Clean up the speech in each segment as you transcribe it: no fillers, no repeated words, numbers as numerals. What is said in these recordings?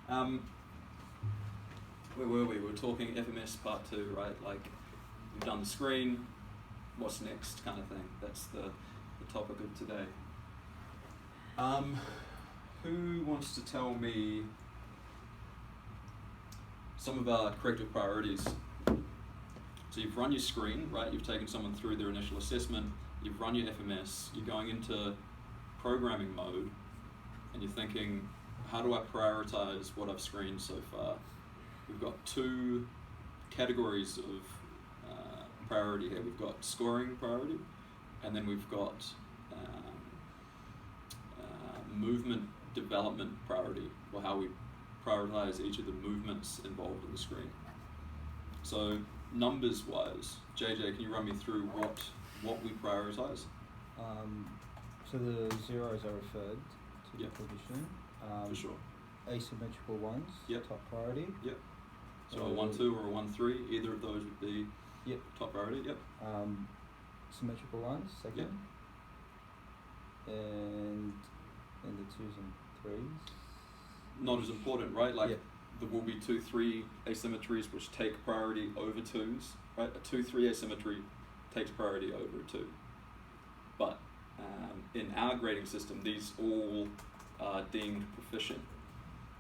Where were we? We were talking FMS part 2, right? Like, you've done the screen, what's next kind of thing. That's the topic of today. Who wants to tell me some of our corrective priorities? So you've run your screen, right? You've taken someone through their initial assessment, you've run your FMS, you're going into programming mode, and you're thinking, how do I prioritize what I've screened so far? We've got 2 categories of priority here. We've got scoring priority, and then we've got movement development priority, or how we prioritize each of the movements involved in the screen. So numbers wise, JJ, can you run me through what we prioritize? So the zeros are referred to the position. For sure. Asymmetrical ones, top priority. Yep. So a 1-2 or a 1-3, either of those would be top priority. Yep. Symmetrical ones, second. Yep. And the 2s and 3s. Not as important, right? Like there will be 2-3 asymmetries which take priority over 2s, right? A 2-3 asymmetry takes priority over a 2. But in our grading system, these all are deemed proficient.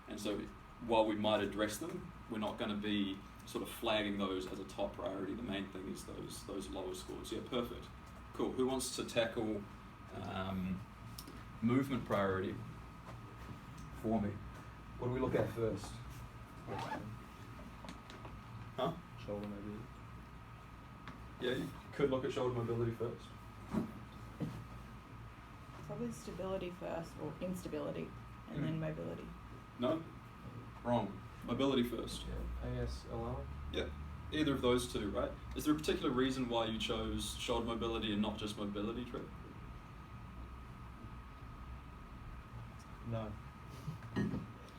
And so while we might address them, we're not going to be sort of flagging those as a top priority. The main thing is those lower scores. Yeah, perfect. Cool. Who wants to tackle movement priority for me? What do we look at first? Huh? Shoulder mobility. Yeah, you could look at shoulder mobility first. Probably stability first, or instability, and then mobility. No? Wrong. Mobility first. Yeah, ASLR. Yeah, either of those 2, right? Is there a particular reason why you chose shoulder mobility and not just mobility, Trev? No.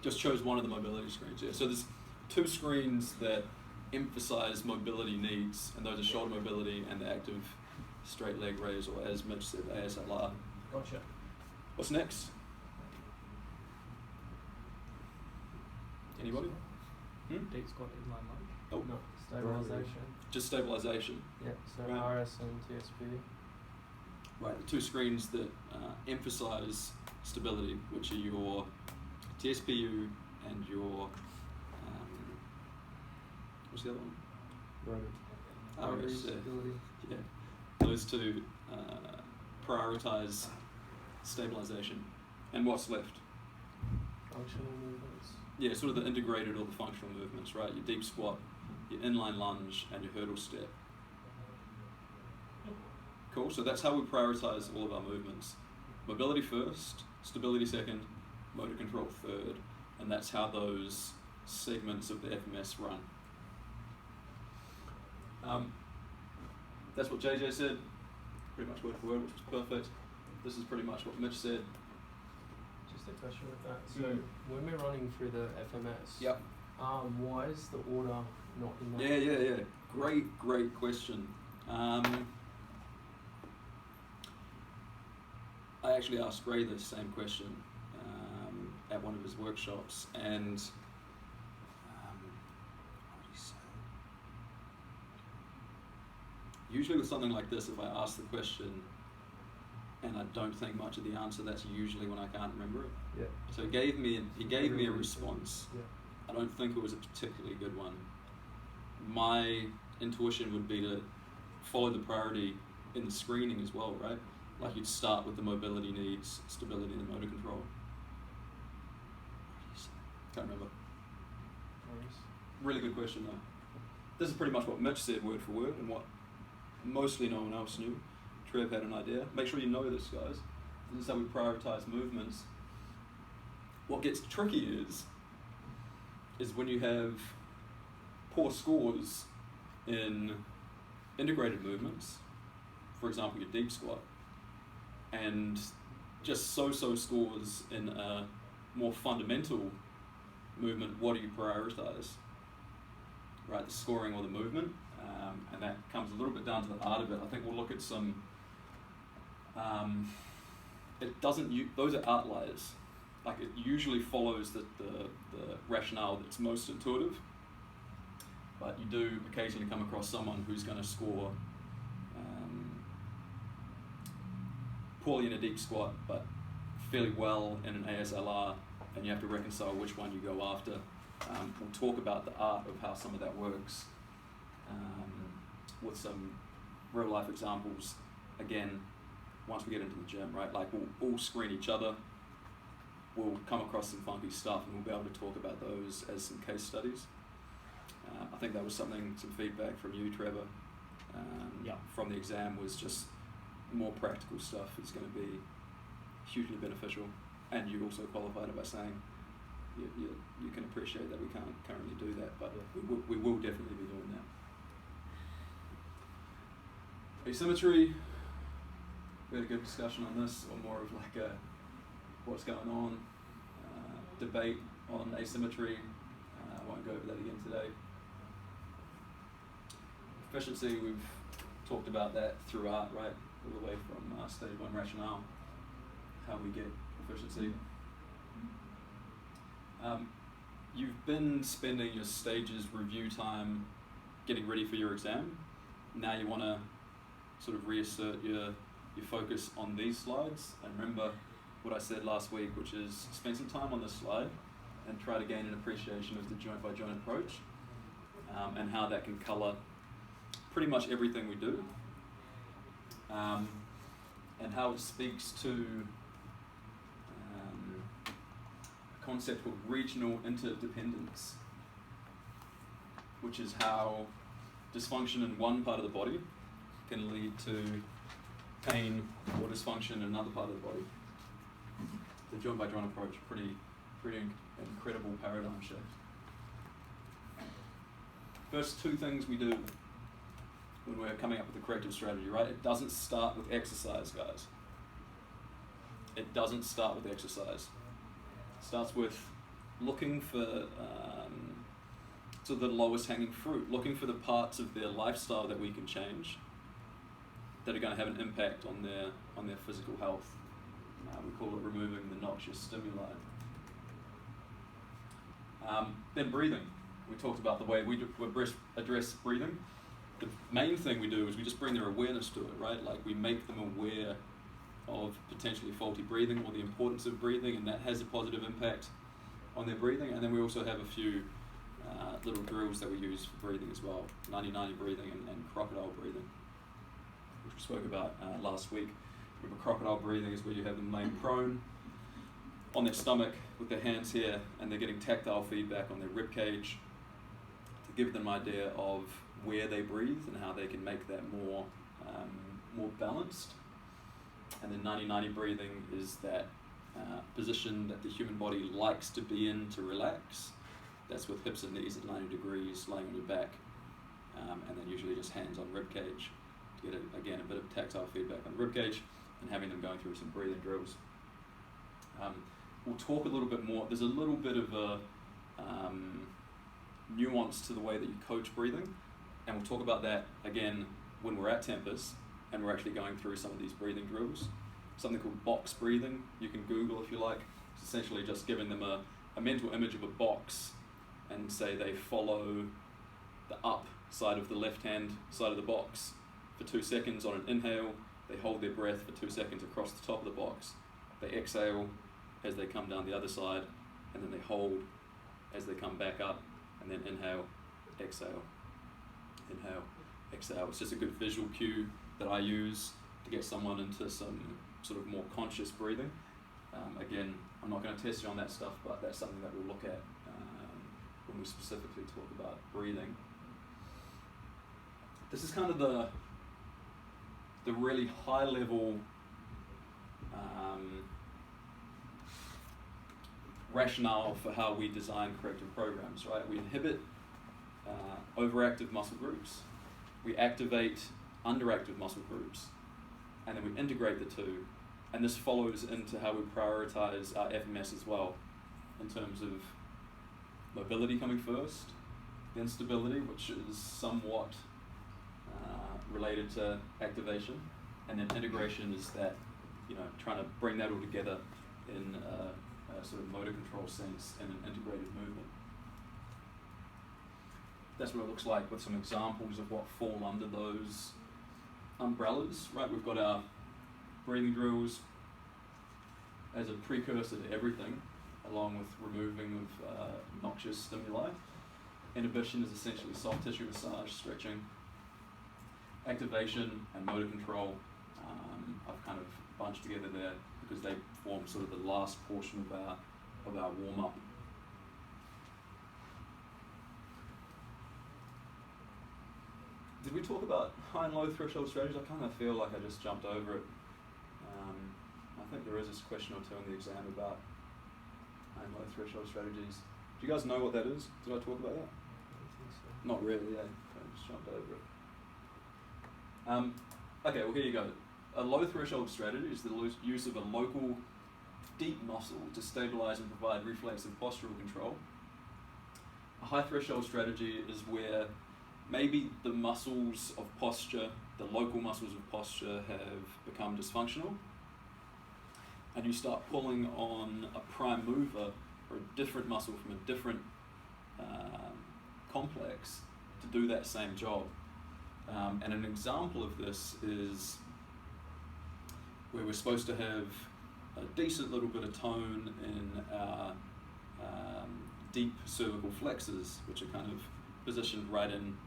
Just chose one of the mobility screens, yeah. So there's 2 screens that emphasize mobility needs, and those are shoulder mobility and the active straight leg raise, or as Mitch said, ASLR. Gotcha. What's next? Anybody? Deep squat, inline lunge. Oh. No, stabilization. Just stabilization. Yeah, so Right. RS and TSP. Right, the 2 screens that emphasize stability, which are your TSPU and your, what's the other one? Rotary RS, stability. yeah. Those 2 prioritize stabilization. And what's left? Functional movements. Yeah, sort of the integrated or the functional movements, right? Your deep squat, your inline lunge, and your hurdle step. Cool, so that's how we prioritize all of our movements. Mobility first, stability second, motor control third, and that's how those segments of the FMS run. That's what JJ said, pretty much word for word, which was perfect. This is pretty much what Mitch said. Just a question with that. So when we're running through the FMS, Yep. Why is the order not in that? Yeah. Great question. I actually asked Ray the same question at one of his workshops, and what did he say? Usually with something like this, if I ask the question and I don't think much of the answer, that's usually when I can't remember it. Yeah. So he gave me a response. Yeah. I don't think it was a particularly good one. My intuition would be to follow the priority in the screening as well, right? Like you'd start with the mobility needs, stability, and motor control. Can't remember. Really good question though. This is pretty much what Mitch said word for word, and what mostly no one else knew. Trev had an idea. Make sure you know this, guys. This is how we prioritize movements. What gets tricky is when you have poor scores in integrated movements, for example your deep squat, and just so-so scores in a more fundamental movement. What do you prioritize? Right, the scoring or the movement, and that comes a little bit down to the art of it. I think we'll look at some, those are outliers, like it usually follows the rationale that's most intuitive, but you do occasionally come across someone who's going to score poorly in a deep squat, but fairly well in an ASLR, and you have to reconcile which one you go after. We'll talk about the art of how some of that works with some real life examples. Again, once we get into the gym, right? Like we'll all screen each other. We'll come across some funky stuff, and we'll be able to talk about those as some case studies. I think that was some feedback from you, Trevor, from the exam, was just more practical stuff is going to be hugely beneficial. And you also qualified it by saying you can appreciate that we can't currently do that, but we will definitely be doing that. Asymmetry, we had a good discussion on this, or more of like a what's going on, debate on asymmetry. I won't go over that again today. Efficiency, we've talked about that throughout, right? All the way from stage 1 rationale, how we get efficiency. You've been spending your stages review time getting ready for your exam. Now you want to sort of reassert your focus on these slides, and remember what I said last week, which is spend some time on this slide and try to gain an appreciation of the joint by joint approach, and how that can colour pretty much everything we do, and how it speaks to a concept called regional interdependence, which is how dysfunction in one part of the body can lead to pain or dysfunction in another part of the body. The joint by joint approach, pretty incredible paradigm shift. First two things we do when we're coming up with a corrective strategy, right? It doesn't start with exercise, guys. It doesn't start with exercise. It starts with looking for the lowest hanging fruit, looking for the parts of their lifestyle that we can change, that are going to have an impact on their physical health. We call it removing the noxious stimuli. Then breathing. We talked about the way we address breathing. The main thing we do is we just bring their awareness to it, right? Like we make them aware of potentially faulty breathing or the importance of breathing, and that has a positive impact on their breathing. And then we also have a few little drills that we use for breathing as well, 90-90 breathing and crocodile breathing, which we spoke about last week. Remember, crocodile breathing is where you have them laying prone on their stomach with their hands here, and they're getting tactile feedback on their rib cage to give them an idea of where they breathe and how they can make that more balanced. And then 90-90 breathing is that position that the human body likes to be in to relax. That's with hips and knees at 90 degrees, laying on your back, and then usually just hands on rib cage to get, again, a bit of tactile feedback on the rib cage, and having them going through some breathing drills. We'll talk a little bit more. There's a little bit of a nuance to the way that you coach breathing, and we'll talk about that again when we're at Tempest and we're actually going through some of these breathing drills. Something called box breathing, you can Google if you like. It's essentially just giving them a mental image of a box and say they follow the up side of the left hand side of the box for 2 seconds on an inhale. They hold their breath for 2 seconds across the top of the box. They exhale as they come down the other side, and then they hold as they come back up, and then inhale, exhale, exhale. It's just a good visual cue that I use to get someone into some sort of more conscious breathing. Again, I'm not going to test you on that stuff, but that's something that we'll look at when we specifically talk about breathing. This is kind of the really high level rationale for how we design corrective programs, right? We inhibit overactive muscle groups, we activate underactive muscle groups, and then we integrate the two. And this follows into how we prioritize our FMS as well, in terms of mobility coming first, then stability, which is somewhat related to activation, and then integration is that, trying to bring that all together in sort of motor control sense in an integrated movement. That's what it looks like with some examples of what fall under those umbrellas, right? We've got our breathing drills as a precursor to everything, along with removing of noxious stimuli. Inhibition is essentially soft tissue massage, stretching. Activation and motor control, I've kind of bunched together there because they form sort of the last portion of our warm-up. Did we talk about high and low threshold strategies? I kind of feel like I just jumped over it. I think there is this question or two in the exam about high and low threshold strategies. Do you guys know what that is? Did I talk about that? I don't think so. Not really, I just jumped over it. Okay, well here you go. A low threshold strategy is the use of a local deep muscle to stabilize and provide reflexive postural control. A high threshold strategy is where maybe the muscles of posture, the local muscles of posture have become dysfunctional, and you start pulling on a prime mover or a different muscle from a different complex to do that same job. And an example of this is where we're supposed to have a decent little bit of tone in our deep cervical flexors, which are kind of positioned right in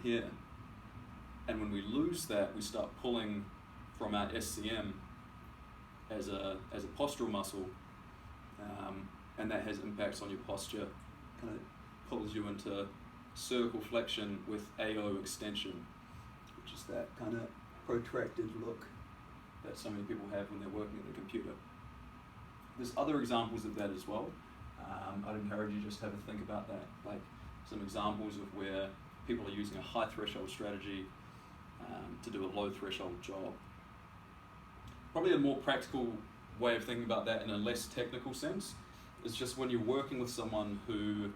here. And when we lose that, we start pulling from our SCM as a postural muscle, and that has impacts on your posture. Kind of pulls you into cervical flexion with AO extension, which is that kind of protracted look that so many people have when they're working at the computer. There's other examples of that as well. I'd encourage you just to have a think about that, like some examples of where people are using a high threshold strategy to do a low threshold job. Probably a more practical way of thinking about that in a less technical sense is just when you're working with someone who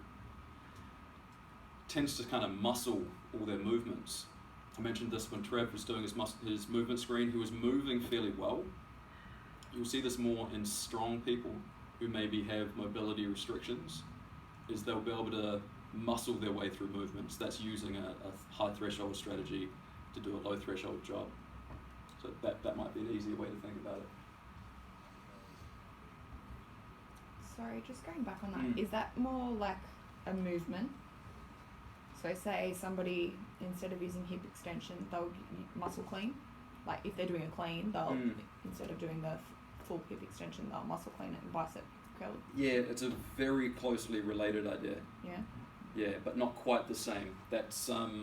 tends to kind of muscle all their movements. I mentioned this when Trev was doing his movement screen. He was moving fairly well. You'll see this more in strong people who maybe have mobility restrictions, is they'll be able to muscle their way through movements. That's using a high threshold strategy to do a low threshold job. So that might be an easier way to think about it. Sorry, just going back on that, is that more like a movement? So say somebody, instead of using hip extension, they'll muscle clean. Like if they're doing a clean, they'll, instead of doing the full hip extension, they'll muscle clean it and bicep curl. Yeah, it's a very closely related idea. Yeah? Yeah, but not quite the same. That's, I'd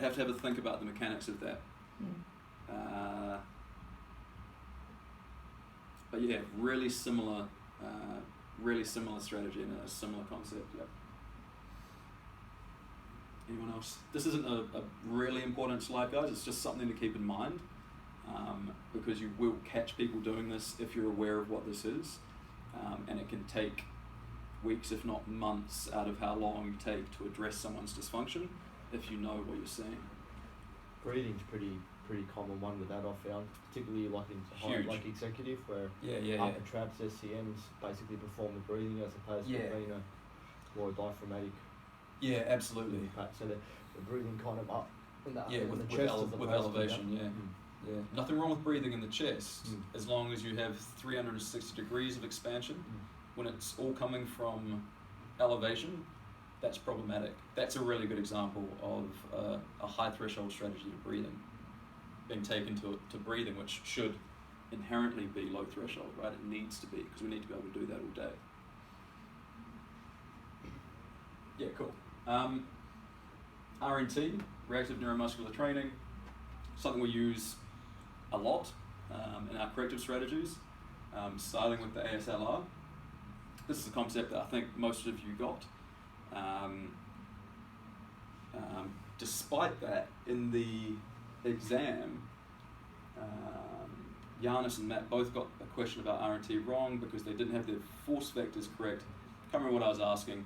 have to have a think about the mechanics of that. But yeah, really similar strategy and a similar concept. Yep. Anyone else? This isn't a really important slide, guys. It's just something to keep in mind, because you will catch people doing this if you're aware of what this is, and it can take weeks, if not months, out of how long you take to address someone's dysfunction if you know what you're seeing. Breathing's pretty common one with that I found, particularly like in high, like executive, where upper traps SCMs basically perform the breathing as opposed to being a more diaphragmatic. Yeah, absolutely. Impact. So the breathing kind of up in the, with the chest with elevation. Yeah. Nothing wrong with breathing in the chest as long as you have 360 degrees of expansion. When it's all coming from elevation, that's problematic. That's a really good example of a high threshold strategy to breathing being taken to breathing, which should inherently be low threshold, right? It needs to be, because we need to be able to do that all day. Yeah, cool. RNT, reactive neuromuscular training, something we use a lot in our corrective strategies, starting with the ASLR. This is a concept that I think most of you got. Despite that, in the exam, Giannis and Matt both got a question about RNT wrong because they didn't have their force vectors correct. Can't remember what I was asking,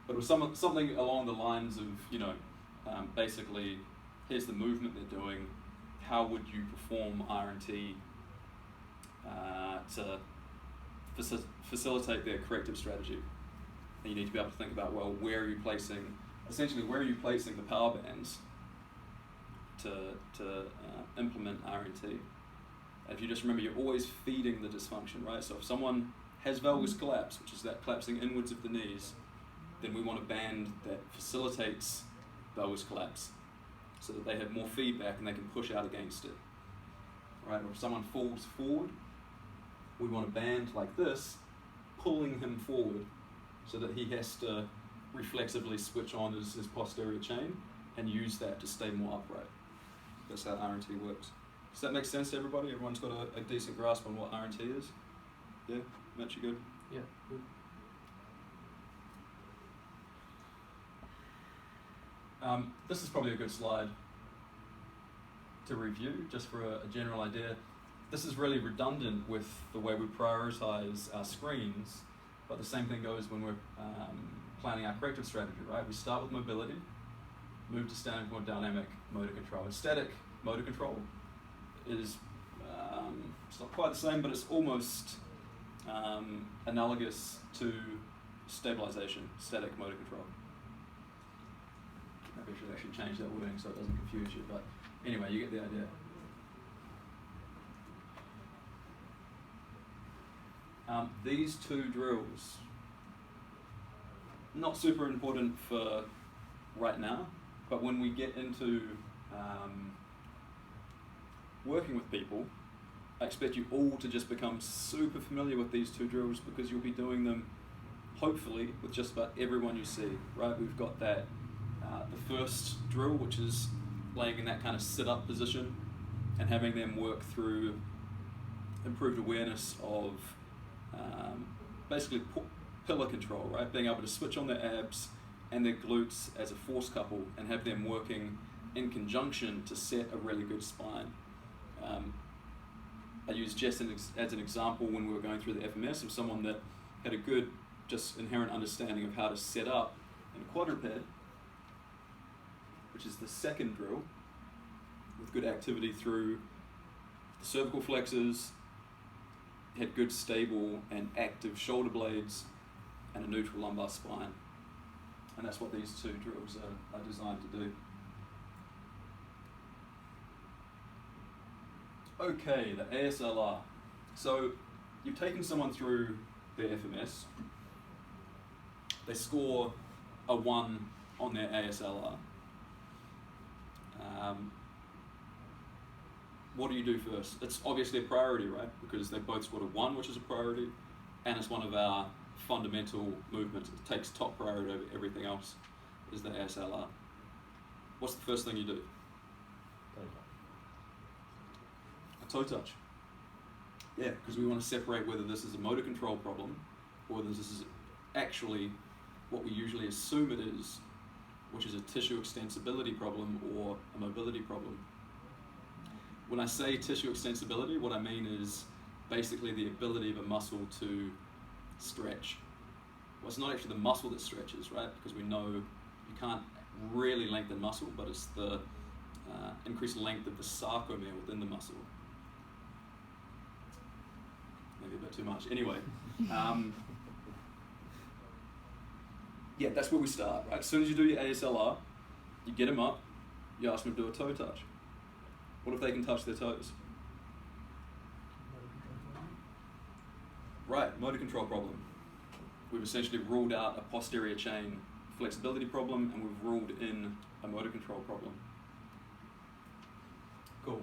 but it was something along the lines of, basically, here's the movement they're doing, how would you perform R&T to facilitate their corrective strategy. And you need to be able to think about, well, where are you placing the power bands to implement R&T. And if you just remember, you're always feeding the dysfunction, right? So if someone has valgus collapse, which is that collapsing inwards of the knees, then we want a band that facilitates valgus collapse so that they have more feedback and they can push out against it, right? Or if someone falls forward, we want a band like this pulling him forward so that he has to reflexively switch on his posterior chain and use that to stay more upright. That's how R&T works. Does that make sense to everybody? Everyone's got a decent grasp on what R&T is? Yeah? Matt, you good? Yeah, good. This is probably a good slide to review, just for a general idea. This is really redundant with the way we prioritize our screens, but the same thing goes when we're planning our corrective strategy, right? We start with mobility, move to static or dynamic motor control. And static motor control is, it's not quite the same, but it's almost analogous to stabilization, static motor control. Maybe I should actually change that wording so it doesn't confuse you, but anyway, you get the idea. These two drills, not super important for right now, but when we get into working with people, I expect you all to just become super familiar with these two drills because you'll be doing them, hopefully, with just about everyone you see, right? We've got that, the first drill, which is laying in that kind of sit-up position and having them work through improved awareness of basically pillar control, right? Being able to switch on their abs and their glutes as a force couple and have them working in conjunction to set a really good spine. I used Jess as an example when we were going through the FMS of someone that had a good, just inherent understanding of how to set up in a quadruped, which is the second drill, with good activity through the cervical flexors, had good stable and active shoulder blades, and a neutral lumbar spine. And that's what these two drills are designed to do. Okay, the ASLR. So you've taken someone through their FMS. They score a 1 on their ASLR. What do you do first? It's obviously a priority, right? Because they both scored a 1, which is a priority, and it's one of our fundamental movements. It takes top priority over everything else, is the ASLR. What's the first thing you do? A toe touch. Yeah, because we want to separate whether this is a motor control problem or whether this is actually what we usually assume it is, which is a tissue extensibility problem or a mobility problem. When I say tissue extensibility, what I mean is basically the ability of a muscle to stretch. Well, it's not actually the muscle that stretches, right? Because we know you can't really lengthen muscle, but it's the increased length of the sarcomere within the muscle. Maybe a bit too much. Anyway, yeah, that's where we start, right? As soon as you do your ASLR, you get them up, you ask them to do a toe touch. What if they can touch their toes? Right, motor control problem. We've essentially ruled out a posterior chain flexibility problem, and we've ruled in a motor control problem. Cool.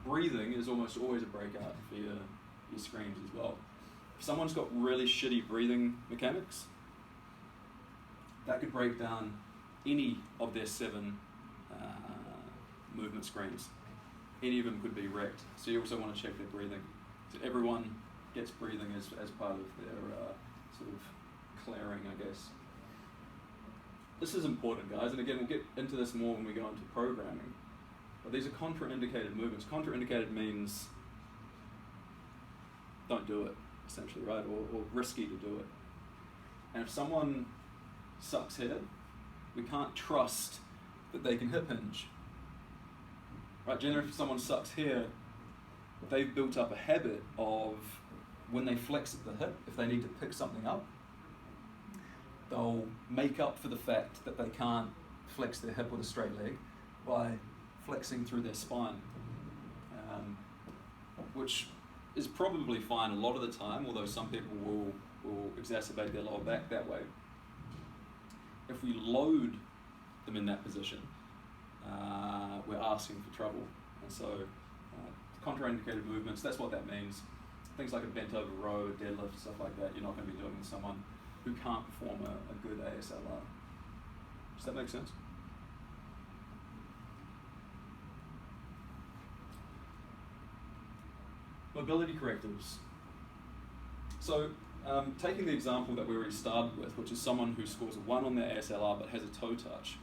Breathing is almost always a breakout for your screens as well. If someone's got really shitty breathing mechanics, that could break down any of their 7 movement screens. Any of them could be wrecked. So you also want to check their breathing. So everyone gets breathing as part of their sort of clearing, I guess. This is important, guys, and again, we'll get into this more when we go into programming. But these are contraindicated movements. Contraindicated means don't do it, essentially, right? Or risky to do it. And if someone sucks head, we can't trust that they can hip hinge. right? Generally, if someone sucks here, they've built up a habit of when they flex at the hip, if they need to pick something up, they'll make up for the fact that they can't flex their hip with a straight leg by flexing through their spine, which is probably fine a lot of the time, although some people will exacerbate their lower back that way. If we load them in that position, we're asking for trouble. And so contraindicated movements, that's what that means. Things like a bent over row, a deadlift, stuff like that, you're not going to be doing with someone who can't perform a good ASLR. Does that make sense? Mobility correctives. So taking the example that we already started with, which is someone who scores a 1 on their ASLR but has a toe touch,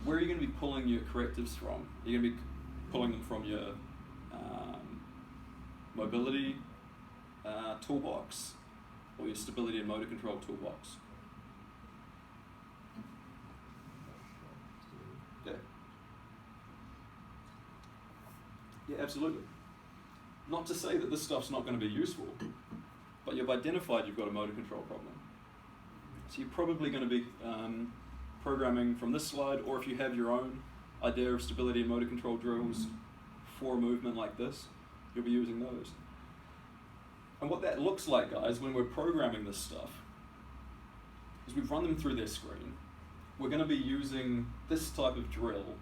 where are you going to be pulling your correctives from? You're going to be pulling them from your mobility toolbox or your stability and motor control toolbox. Yeah, absolutely. Not to say that this stuff's not going to be useful, but you've identified you've got a motor control problem. So you're probably going to be programming from this slide, or if you have your own idea of stability and motor control drills for a movement like this, you'll be using those. And what that looks like, guys, when we're programming this stuff, is we've run them through their screen. We're going to be using this type of drill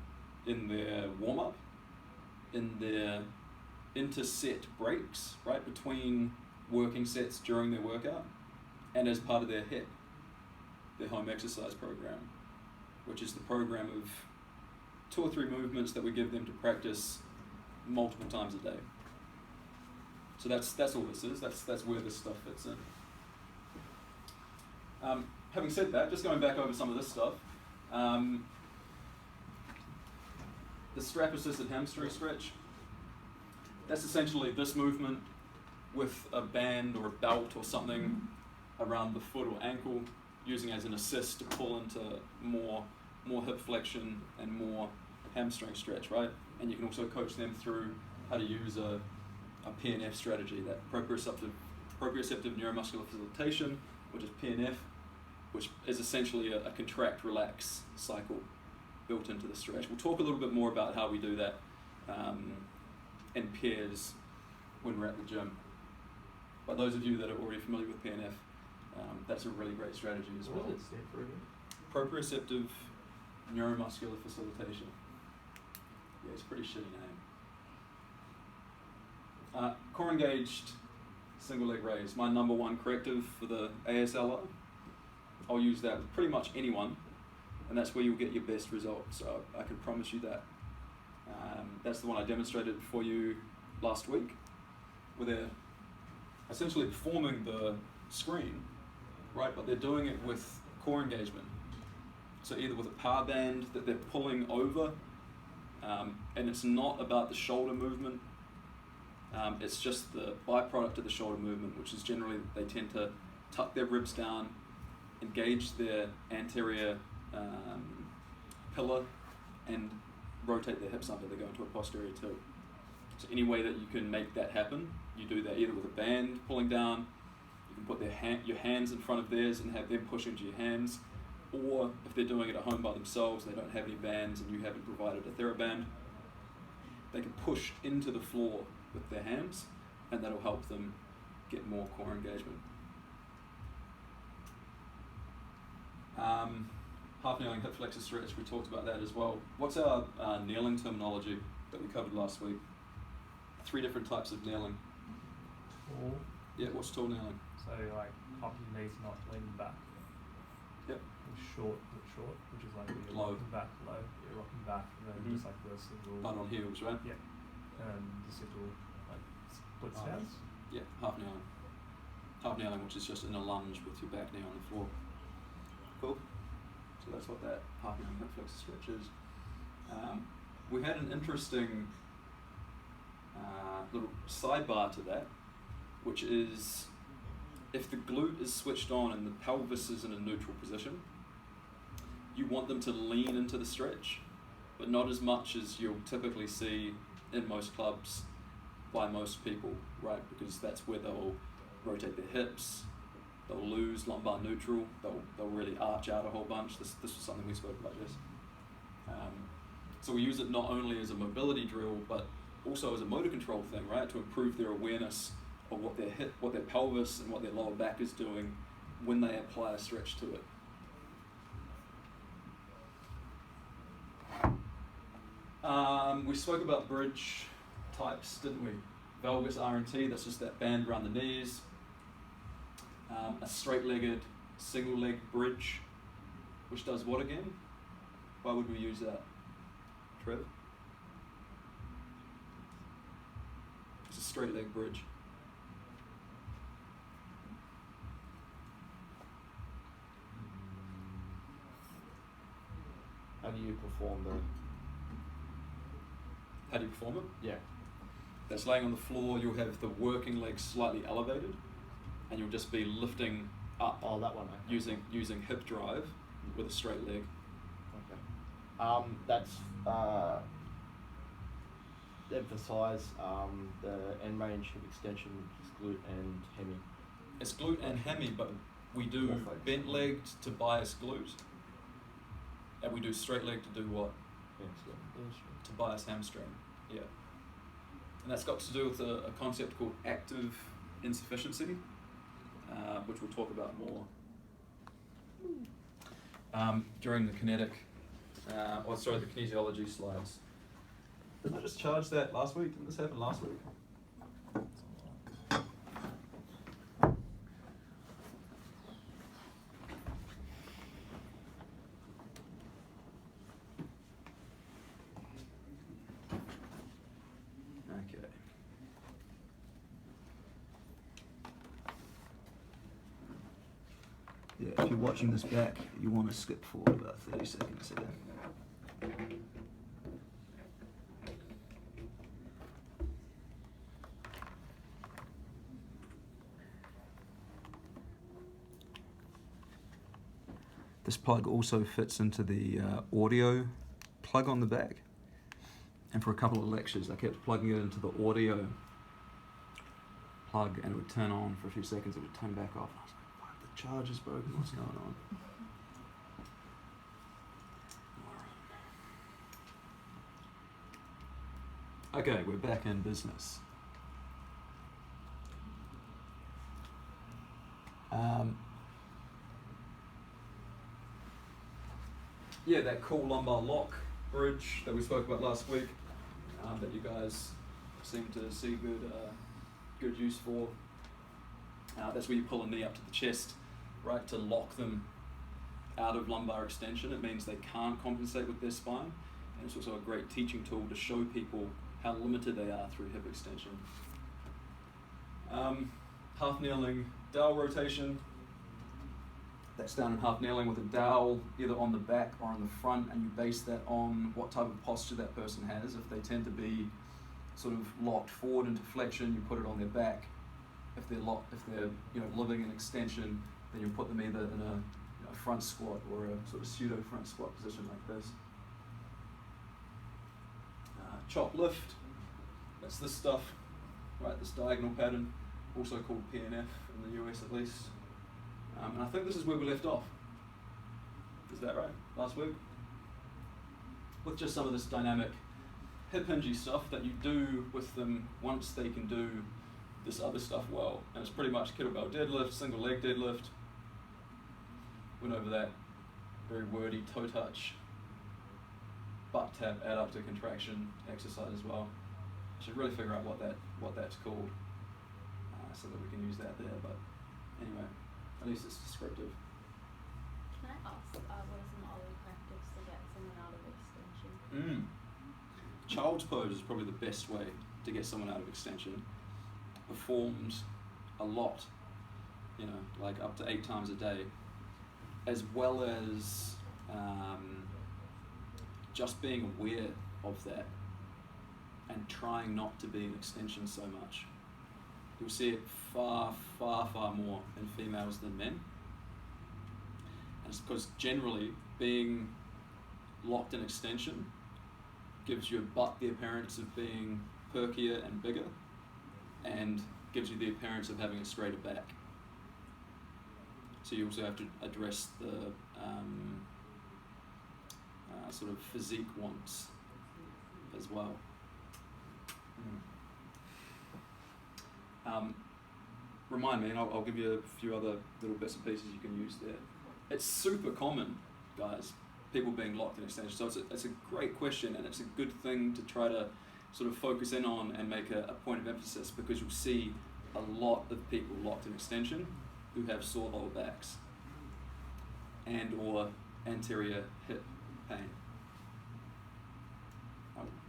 in their warm-up, in their interset breaks, right, between working sets during their workout, and as part of their HIP, their home exercise program, which is the program of 2 or 3 movements that we give them to practice multiple times a day. So that's all this is. That's where this stuff fits in. Having said that, just going back over some of this stuff, the strap-assisted hamstring stretch, that's essentially this movement with a band or a belt or something around the foot or ankle, using as an assist to pull into more hip flexion and more hamstring stretch, right? And you can also coach them through how to use a PNF strategy, that proprioceptive neuromuscular facilitation, which is PNF, which is essentially a contract-relax cycle built into the stretch. We'll talk a little bit more about how we do that in pairs when we're at the gym. But those of you that are already familiar with PNF, that's a really great strategy as well. What does it stand for again? Proprioceptive neuromuscular facilitation. Yeah, it's a pretty shitty name. Core engaged single leg raise, my number 1 corrective for the ASLR. I'll use that with pretty much anyone, and that's where you'll get your best results. So I can promise you that. That's the one I demonstrated for you last week, where they're essentially performing the screen, right? But they're doing it with core engagement. So either with a power band that they're pulling over, and it's not about the shoulder movement. It's just the byproduct of the shoulder movement, which is generally they tend to tuck their ribs down, engage their anterior pillar, and rotate their hips under. They go into a posterior tilt. So any way that you can make that happen, you do that either with a band pulling down, you can put your hands in front of theirs and have them push into your hands, or if they're doing it at home by themselves, they don't have any bands and you haven't provided a TheraBand, they can push into the floor with their hands, and that'll help them get more core engagement. Half kneeling hip flexor stretch, we talked about that as well. What's our kneeling terminology that we covered last week? 3 different types of kneeling. Tall. Yeah, what's tall kneeling? So like up your knees, not leaning back. Yep. And short, which is like you're Low. rocking back, low. You're rocking back, and then just like the single. Butt on heels, right? Yeah. And the single like split stance. Yeah, half kneeling. Half kneeling, which is just in a lunge with your back knee on the floor. Cool. So that's what that half kneeling hip flexor stretch is. We had an interesting little sidebar to that, which is if the glute is switched on and the pelvis is in a neutral position, you want them to lean into the stretch. but not as much as you'll typically see in most clubs by most people, right? Because that's where they'll rotate their hips, they'll lose lumbar neutral, they'll really arch out a whole bunch. This was something we spoke about, Jess. So we use it not only as a mobility drill, but also as a motor control thing, right? To improve their awareness of what their hip, what their pelvis and what their lower back is doing when they apply a stretch to it. We spoke about bridge types, didn't we? Valgus R&T, that's just that band around the knees. A straight-legged single leg bridge, which does what again? Why would we use that? Trev? It's a straight leg bridge. How do you perform the... How do you perform it? Yeah. That's laying on the floor, you'll have the working leg slightly elevated, and you'll just be lifting up. Oh, that one. Okay. Using hip drive with a straight leg. Okay. That's emphasize the end range hip extension, glute and hemi. It's glute and hemi, but we do bent legged to bias glute, and we do straight leg to do what? To bias hamstring. Yeah. And that's got to do with a concept called active insufficiency, which we'll talk about more during the the kinesiology slides. Didn't I just charge that last week? Didn't this happen last week? Okay. Yeah, if you're watching this back, you want to skip forward about 30 seconds here. This plug also fits into the audio plug on the back. And for a couple of lectures, I kept plugging it into the audio plug and it would turn on for a few seconds, it would turn back off. I was like, what, the charge is broken, what's going on? Okay, we're back in business. Yeah, that cool lumbar lock bridge that we spoke about last week, that you guys seem to see good use for. That's where you pull a knee up to the chest, right, to lock them out of lumbar extension. It means they can't compensate with their spine, and it's also a great teaching tool to show people how limited they are through hip extension. Half kneeling dowel rotation. That's down in half kneeling with a dowel either on the back or on the front, and you base that on what type of posture that person has. If they tend to be sort of locked forward into flexion, you put it on their back. If they're living in extension, then you put them either in a front squat or a sort of pseudo front squat position like this. Chop lift. That's this stuff, right? This diagonal pattern, also called PNF in the US at least. And I think this is where we left off. Is that right? Last week? With just some of this dynamic hip hingy stuff that you do with them once they can do this other stuff well. And it's pretty much kettlebell deadlift, single leg deadlift. Went over that very wordy toe touch, butt tap, adductor contraction exercise as well. I should really figure out what that's called, so that we can use that there. But anyway. At least it's descriptive. Can I ask, what are some other practices to get someone out of extension? Child's pose is probably the best way to get someone out of extension. Performed a lot, like up to 8 times a day, as well as just being aware of that and trying not to be in extension so much. You'll see it far, far, far more in females than men. And it's because generally being locked in extension gives your butt the appearance of being perkier and bigger, and gives you the appearance of having a straighter back. So you also have to address the sort of physique wants as well. Remind me, and I'll give you a few other little bits and pieces you can use there. It's super common, guys, people being locked in extension. So it's a great question, and it's a good thing to try to sort of focus in on and make a point of emphasis, because you'll see a lot of people locked in extension who have sore lower backs and or anterior hip pain.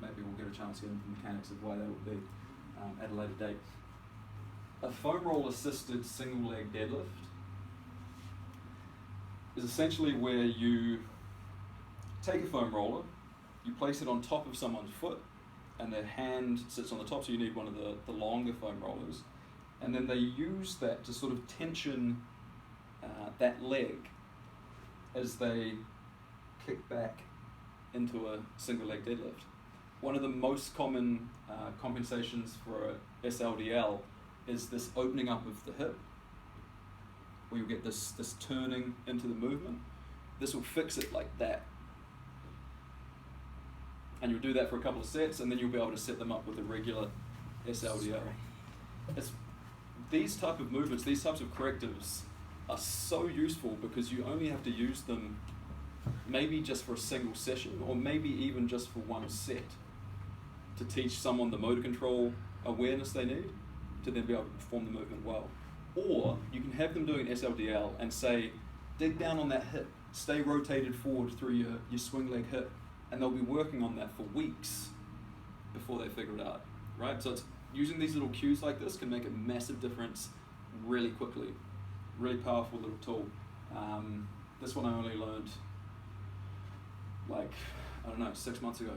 Maybe we'll get a chance to get into the mechanics of why that would be at a later date. A foam roll assisted single leg deadlift is essentially where you take a foam roller, you place it on top of someone's foot, and their hand sits on the top, so you need one of the longer foam rollers, and then they use that to sort of tension that leg as they kick back into a single leg deadlift. One of the most common compensations for a SLDL is this opening up of the hip, where you'll get this turning into the movement. This will fix it like that. And you'll do that for a couple of sets, and then you'll be able to set them up with a regular SLDL. These type of movements, these types of correctives are so useful because you only have to use them maybe just for a single session, or maybe even just for one set, to teach someone the motor control awareness they need to then be able to perform the movement well. Or you can have them doing SLDL and say, dig down on that hip, stay rotated forward through your swing leg hip, and they'll be working on that for weeks before they figure it out, right? So it's using these little cues like this can make a massive difference really quickly. Really powerful little tool. This one I only learned 6 months ago,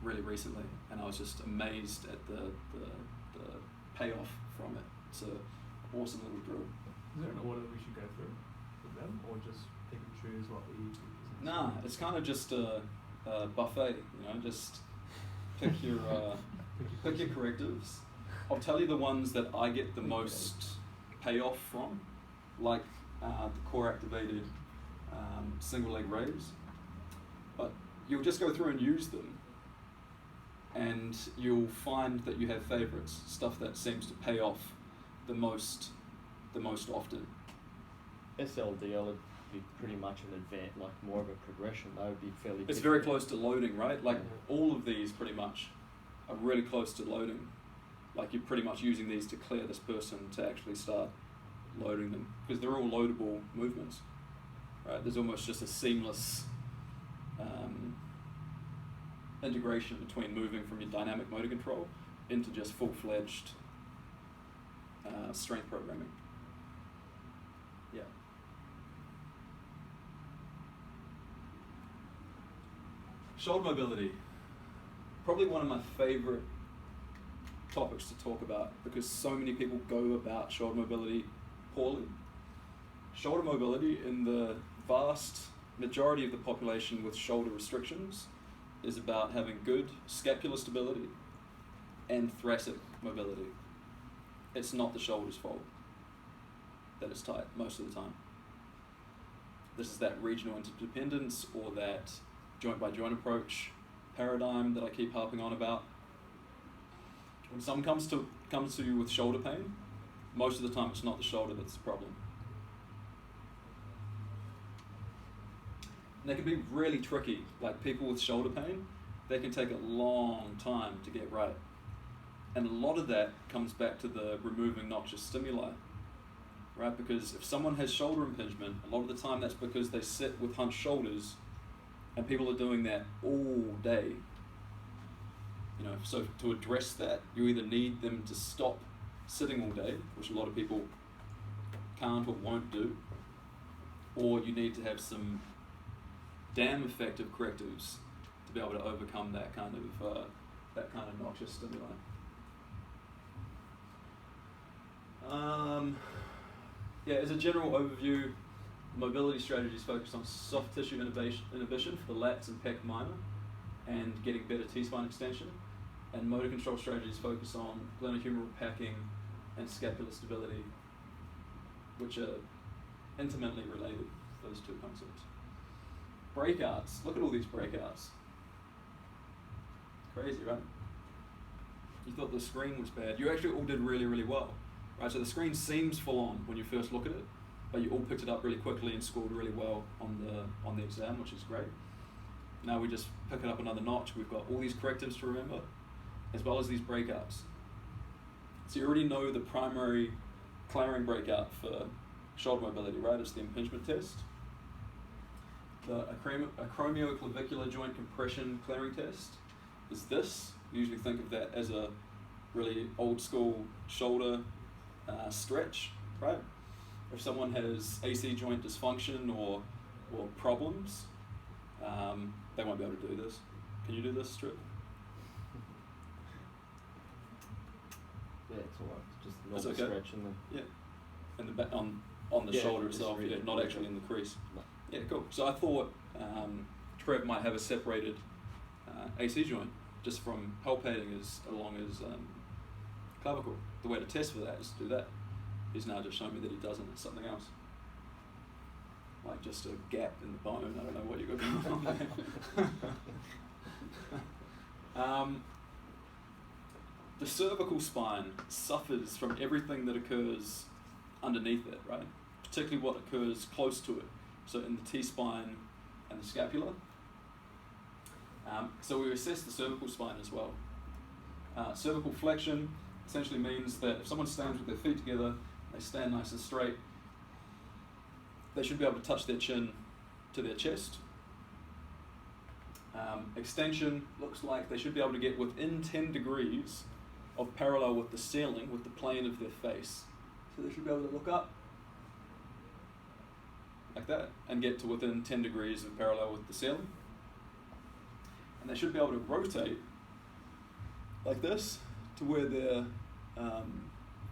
really recently, and I was just amazed at the payoff from it. It's an awesome little drill. Is there an order we should go through with them, or just pick and choose what we use? Nah, it's kind of just a buffet, just pick your correctives. I'll tell you the ones that I get the most payoff from, like the core activated single leg raise. But you'll just go through and use them, and you'll find that you have favorites, stuff that seems to pay off the most often. SLDL would be pretty much an advance, like more of a progression. That would be fairly. It's very close to loading, right? Like all of these pretty much are really close to loading. Like you're pretty much using these to clear this person to actually start loading them, because they're all loadable movements, right? There's almost just a seamless integration between moving from your dynamic motor control into just full-fledged strength programming. Yeah. Shoulder mobility, probably one of my favorite topics to talk about, because so many people go about shoulder mobility poorly. Shoulder mobility in the vast majority of the population with shoulder restrictions is about having good scapular stability and thoracic mobility. It's not the shoulder's fault that it's tight most of the time. This is that regional interdependence or that joint by joint approach paradigm that I keep harping on about. When someone comes to you with shoulder pain, most of the time it's not the shoulder that's the problem. And they can be really tricky. Like people with shoulder pain, they can take a long time to get right. And a lot of that comes back to the removing noxious stimuli, right? Because if someone has shoulder impingement, a lot of the time that's because they sit with hunched shoulders, and people are doing that all day. So to address that, you either need them to stop sitting all day, which a lot of people can't or won't do, or you need to have some damn effective correctives to be able to overcome that kind of noxious stimuli. As a general overview, mobility strategies focus on soft tissue inhibition for the lats and pec minor, and getting better T-spine extension. And motor control strategies focus on glenohumeral packing and scapular stability, which are intimately related, those two concepts. Breakouts, look at all these breakouts. Crazy, right? You thought the screen was bad. You actually all did really, really well, right? So the screen seems full on when you first look at it, but you all picked it up really quickly and scored really well on the exam, which is great. Now we just pick it up another notch. We've got all these correctives to remember, as well as these breakouts. So you already know the primary claring breakout for shoulder mobility, right? It's the impingement test. The acromioclavicular joint compression clearing test is this. You usually think of that as a really old school shoulder stretch, right? If someone has AC joint dysfunction or problems, they won't be able to do this. Can you do this, Strip? Yeah, it's alright. Just a That's normal okay. stretch and then. Yeah. And the back on the Yeah, shoulder just itself, really yeah, not quick. actually in the crease. No. Yeah, cool. So I thought Trev might have a separated AC joint just from palpating as along as clavicle. The way to test for that is to do that. He's now just shown me that he doesn't. It's something else. Like just a gap in the bone. I don't know what you got going on there. The cervical spine suffers from everything that occurs underneath it, right? Particularly what occurs close to it. So in the T-spine and the scapula. So we assess the cervical spine as well. Cervical flexion essentially means that if someone stands with their feet together, they stand nice and straight, they should be able to touch their chin to their chest. Extension looks like they should be able to get within 10 degrees of parallel with the ceiling, with the plane of their face. So they should be able to look up like that and get to within 10 degrees of parallel with the ceiling. And they should be able to rotate like this to where their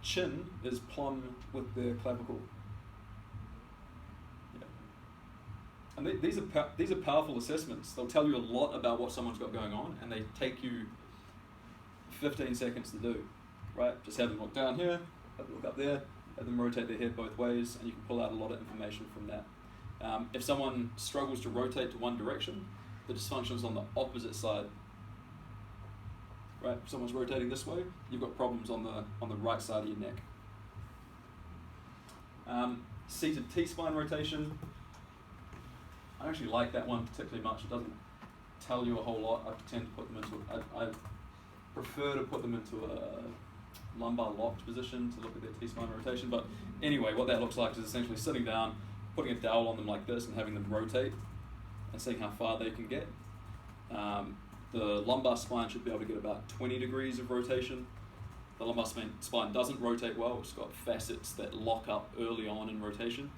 chin is plumb with their clavicle. Yeah. And these are powerful assessments. They'll tell you a lot about what someone's got going on, and they take you 15 seconds to do, right? Just have them look down here, have them look up there, have them rotate their head both ways, and you can pull out a lot of information from that. If someone struggles to rotate to one direction, the dysfunction is on the opposite side. Right? If someone's rotating this way, you've got problems on the right side of your neck. Seated T-spine rotation. I actually like that one particularly much. It doesn't tell you a whole lot. I tend to put them into I prefer to put them into a lumbar locked position to look at their T-spine rotation. But anyway, what that looks like is essentially sitting down, putting a dowel on them like this and having them rotate and seeing how far they can get. The lumbar spine should be able to get about 20 degrees of rotation. The lumbar spine doesn't rotate well. It's got facets that lock up early on in rotation.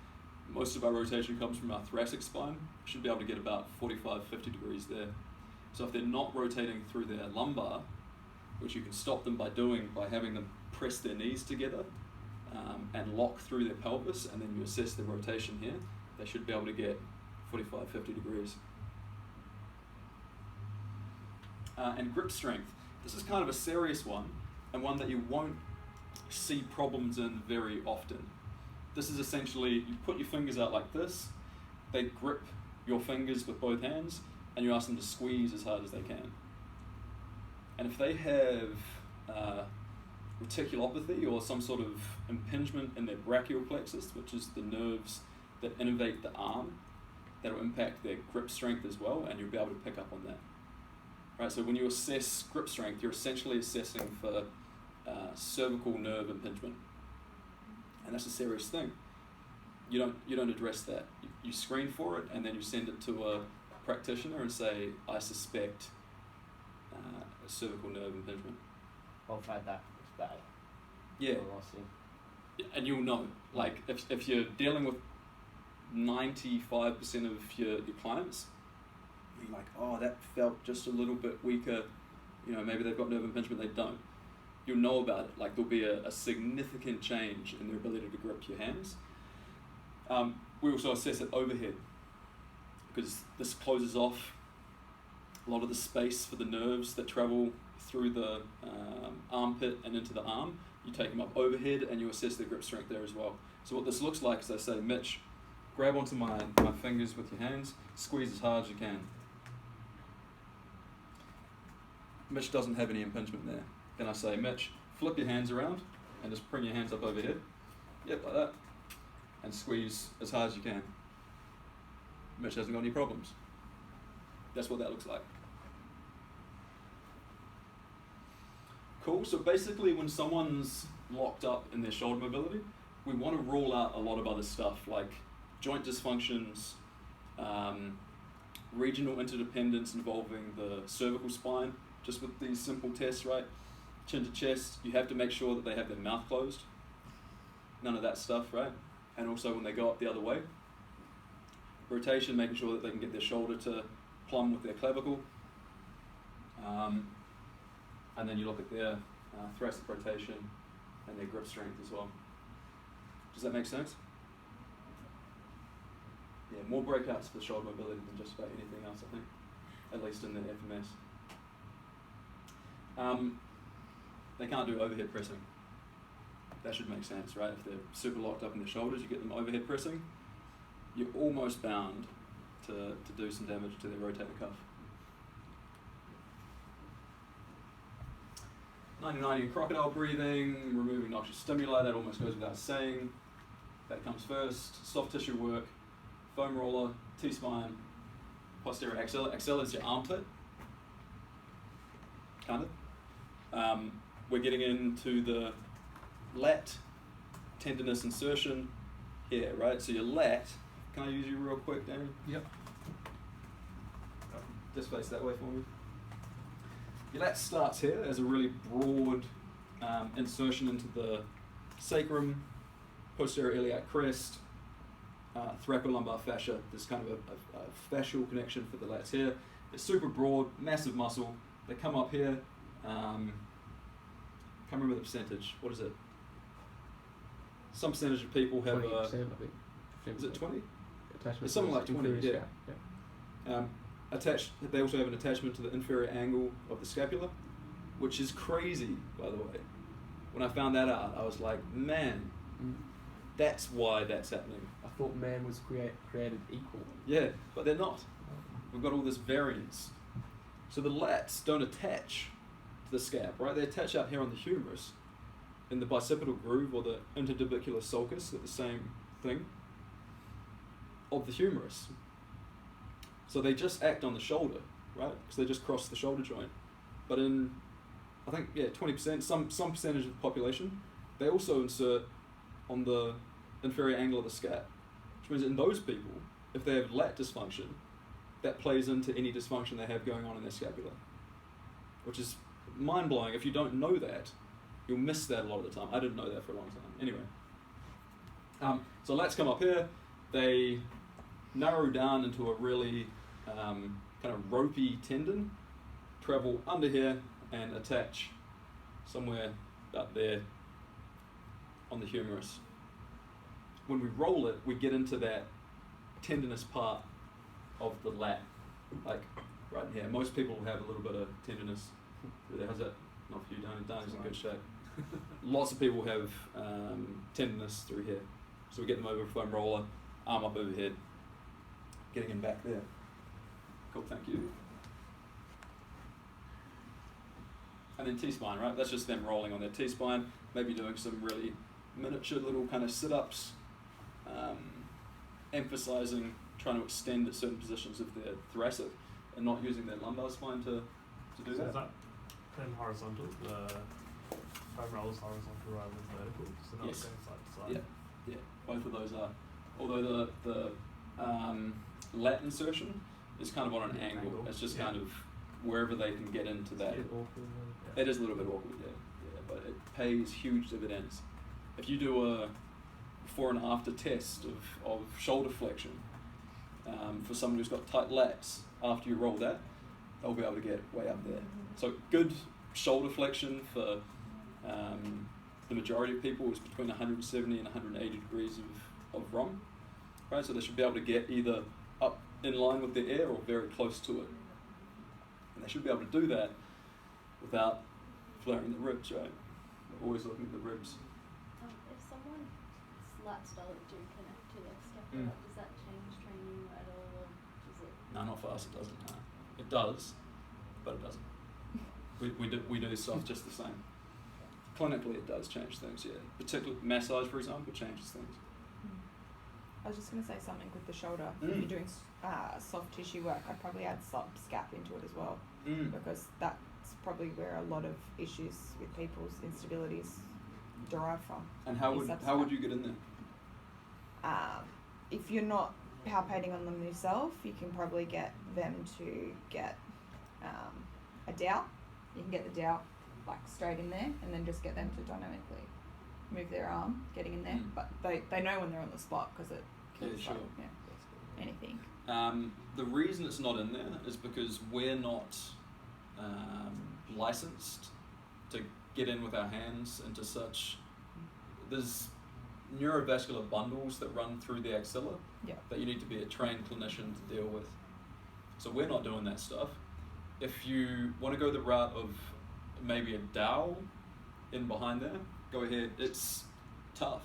Most of our rotation comes from our thoracic spine. We should be able to get about 45, 50 degrees there. So if they're not rotating through their lumbar, which you can stop them by doing by having them press their knees together and lock through their pelvis, and then you assess the rotation here, they should be able to get 45, 50 degrees. And grip strength. This is kind of a serious one, and one that you won't see problems in very often. This is essentially, you put your fingers out like this, they grip your fingers with both hands, and you ask them to squeeze as hard as they can. And if they have reticulopathy or some sort of impingement in their brachial plexus, which is the nerves that innervate the arm, that'll impact their grip strength as well, and you'll be able to pick up on that. Right, so when you assess grip strength, you're essentially assessing for cervical nerve impingement, and that's a serious thing. You don't address that. You screen for it, and then you send it to a practitioner and say, I suspect a cervical nerve impingement. I've had that. It's bad. Yeah. And you'll know. Like if you're dealing with 95% of your clients, you're like, oh, that felt just a little bit weaker. Maybe they've got nerve impingement, they don't. You'll know about it. Like there'll be a significant change in their ability to grip your hands. We also assess it overhead, because this closes off a lot of the space for the nerves that travel through the armpit and into the arm. You take them up overhead and you assess their grip strength there as well. So what this looks like is I say, Mitch, grab onto my fingers with your hands, squeeze as hard as you can. Mitch doesn't have any impingement there. Then I say, Mitch, flip your hands around and just bring your hands up overhead. Yep, like that. And squeeze as hard as you can. Mitch hasn't got any problems. That's what that looks like. Cool, so basically when someone's locked up in their shoulder mobility, we want to rule out a lot of other stuff like joint dysfunctions, regional interdependence involving the cervical spine, just with these simple tests, right? Chin to chest, you have to make sure that they have their mouth closed. None of that stuff, right? And also when they go up the other way. Rotation, making sure that they can get their shoulder to plumb with their clavicle. And then you look at their thoracic rotation and their grip strength as well. Does that make sense? Yeah, more breakouts for shoulder mobility than just about anything else, I think, at least in the FMS. They can't do overhead pressing. That should make sense, right? If they're super locked up in their shoulders, you get them overhead pressing, you're almost bound to do some damage to their rotator cuff. 90-90 in crocodile breathing, removing noxious stimuli, that almost goes without saying. That comes first. Soft tissue work, foam roller, T-spine, posterior axilla. Axilla is your armpit, kind of. We're getting into the lat tendinous insertion here, right? So your lat, can I use you real quick, Damien? Yep. Just face that way for me. Your lat starts here as a really broad insertion into the sacrum, posterior iliac crest, thoracolumbar fascia. There's kind of a fascial connection for the lats here. It's super broad, massive muscle. They come up here. Can't remember the percentage. What is it? Some percentage of people have 20%, I think. Is it 20? Attachment It's something to like 20, inferior yeah. scap, Attached. They also have an attachment to the inferior angle of the scapula, which is crazy, by the way. When I found that out, I was like, man, that's why that's happening. I thought man was created equal. Yeah, but they're not. We've got all this variance. So the lats don't attach to the scap, right? They attach out here on the humerus, in the bicipital groove or the interdibicular sulcus, they're the same thing, of the humerus. So they just act on the shoulder, right? Because they just cross the shoulder joint. But in, I think, 20%, some percentage of the population, they also insert on the inferior angle of the scap. Which means in those people, if they have lat dysfunction, that plays into any dysfunction they have going on in their scapula. Which is mind-blowing. If you don't know that, you'll miss that a lot of the time. I didn't know that for a long time. Anyway. So lats come up here. They narrow down into a really kind of ropey tendon, travel under here and attach somewhere up there on the humerus. When we roll it, we get into that tendinous part of the lat, like right in here. Most people have a little bit of tenderness through there. How's that? Not for you, Danny. Danny's in good shape. Lots of people have tenderness through here. So we get them over a foam roller, arm up overhead, getting him back there. Cool, thank you. And then T-spine, right? That's just them rolling on their T-spine, maybe doing some really miniature little kind of sit-ups, emphasizing trying to extend at certain positions of their thoracic and not using their lumbar spine to do So that. is that then horizontal? The foam roll is horizontal rather than vertical, so not Yes. going side to side. Yeah, both of those are. Although the lat insertion is kind of on an angle. It's just kind of wherever they can get into that. It's awkward, It is a little bit awkward, but it pays huge dividends. If you do a before and after test of shoulder flexion for someone who's got tight lats, after you roll that, they'll be able to get way up there. So good shoulder flexion for the majority of people is between 170 and 180 degrees of ROM, right? So they should be able to get either up in line with the air or very close to it. they should be able to do that without flaring the ribs, right? We're always looking at the ribs. If someone's lats don't do connect to their scapula, does that change training at all, or does it? No, not for us. It doesn't. No. It does, but it doesn't. We do soft just the same. Clinically, it does change things. Yeah, particularly massage, for example, changes things. I was just going to say something with the shoulder. If you're doing soft tissue work, I'd probably add sub-scap into it as well, because that's probably where a lot of issues with people's instabilities derive from. And how would you get in there? If you're not palpating on them yourself, you can probably get them to get a dowel. You can get the dowel like straight in there, and then just get them to dynamically move their arm, getting in there. But they know when they're on the spot because it kills anything. The reason it's not in there is because we're not licensed to get in with our hands into such. There's neurovascular bundles that run through the axilla that you need to be a trained clinician to deal with. So we're not doing that stuff. If you want to go the route of maybe a dowel in behind there, go ahead. It's tough.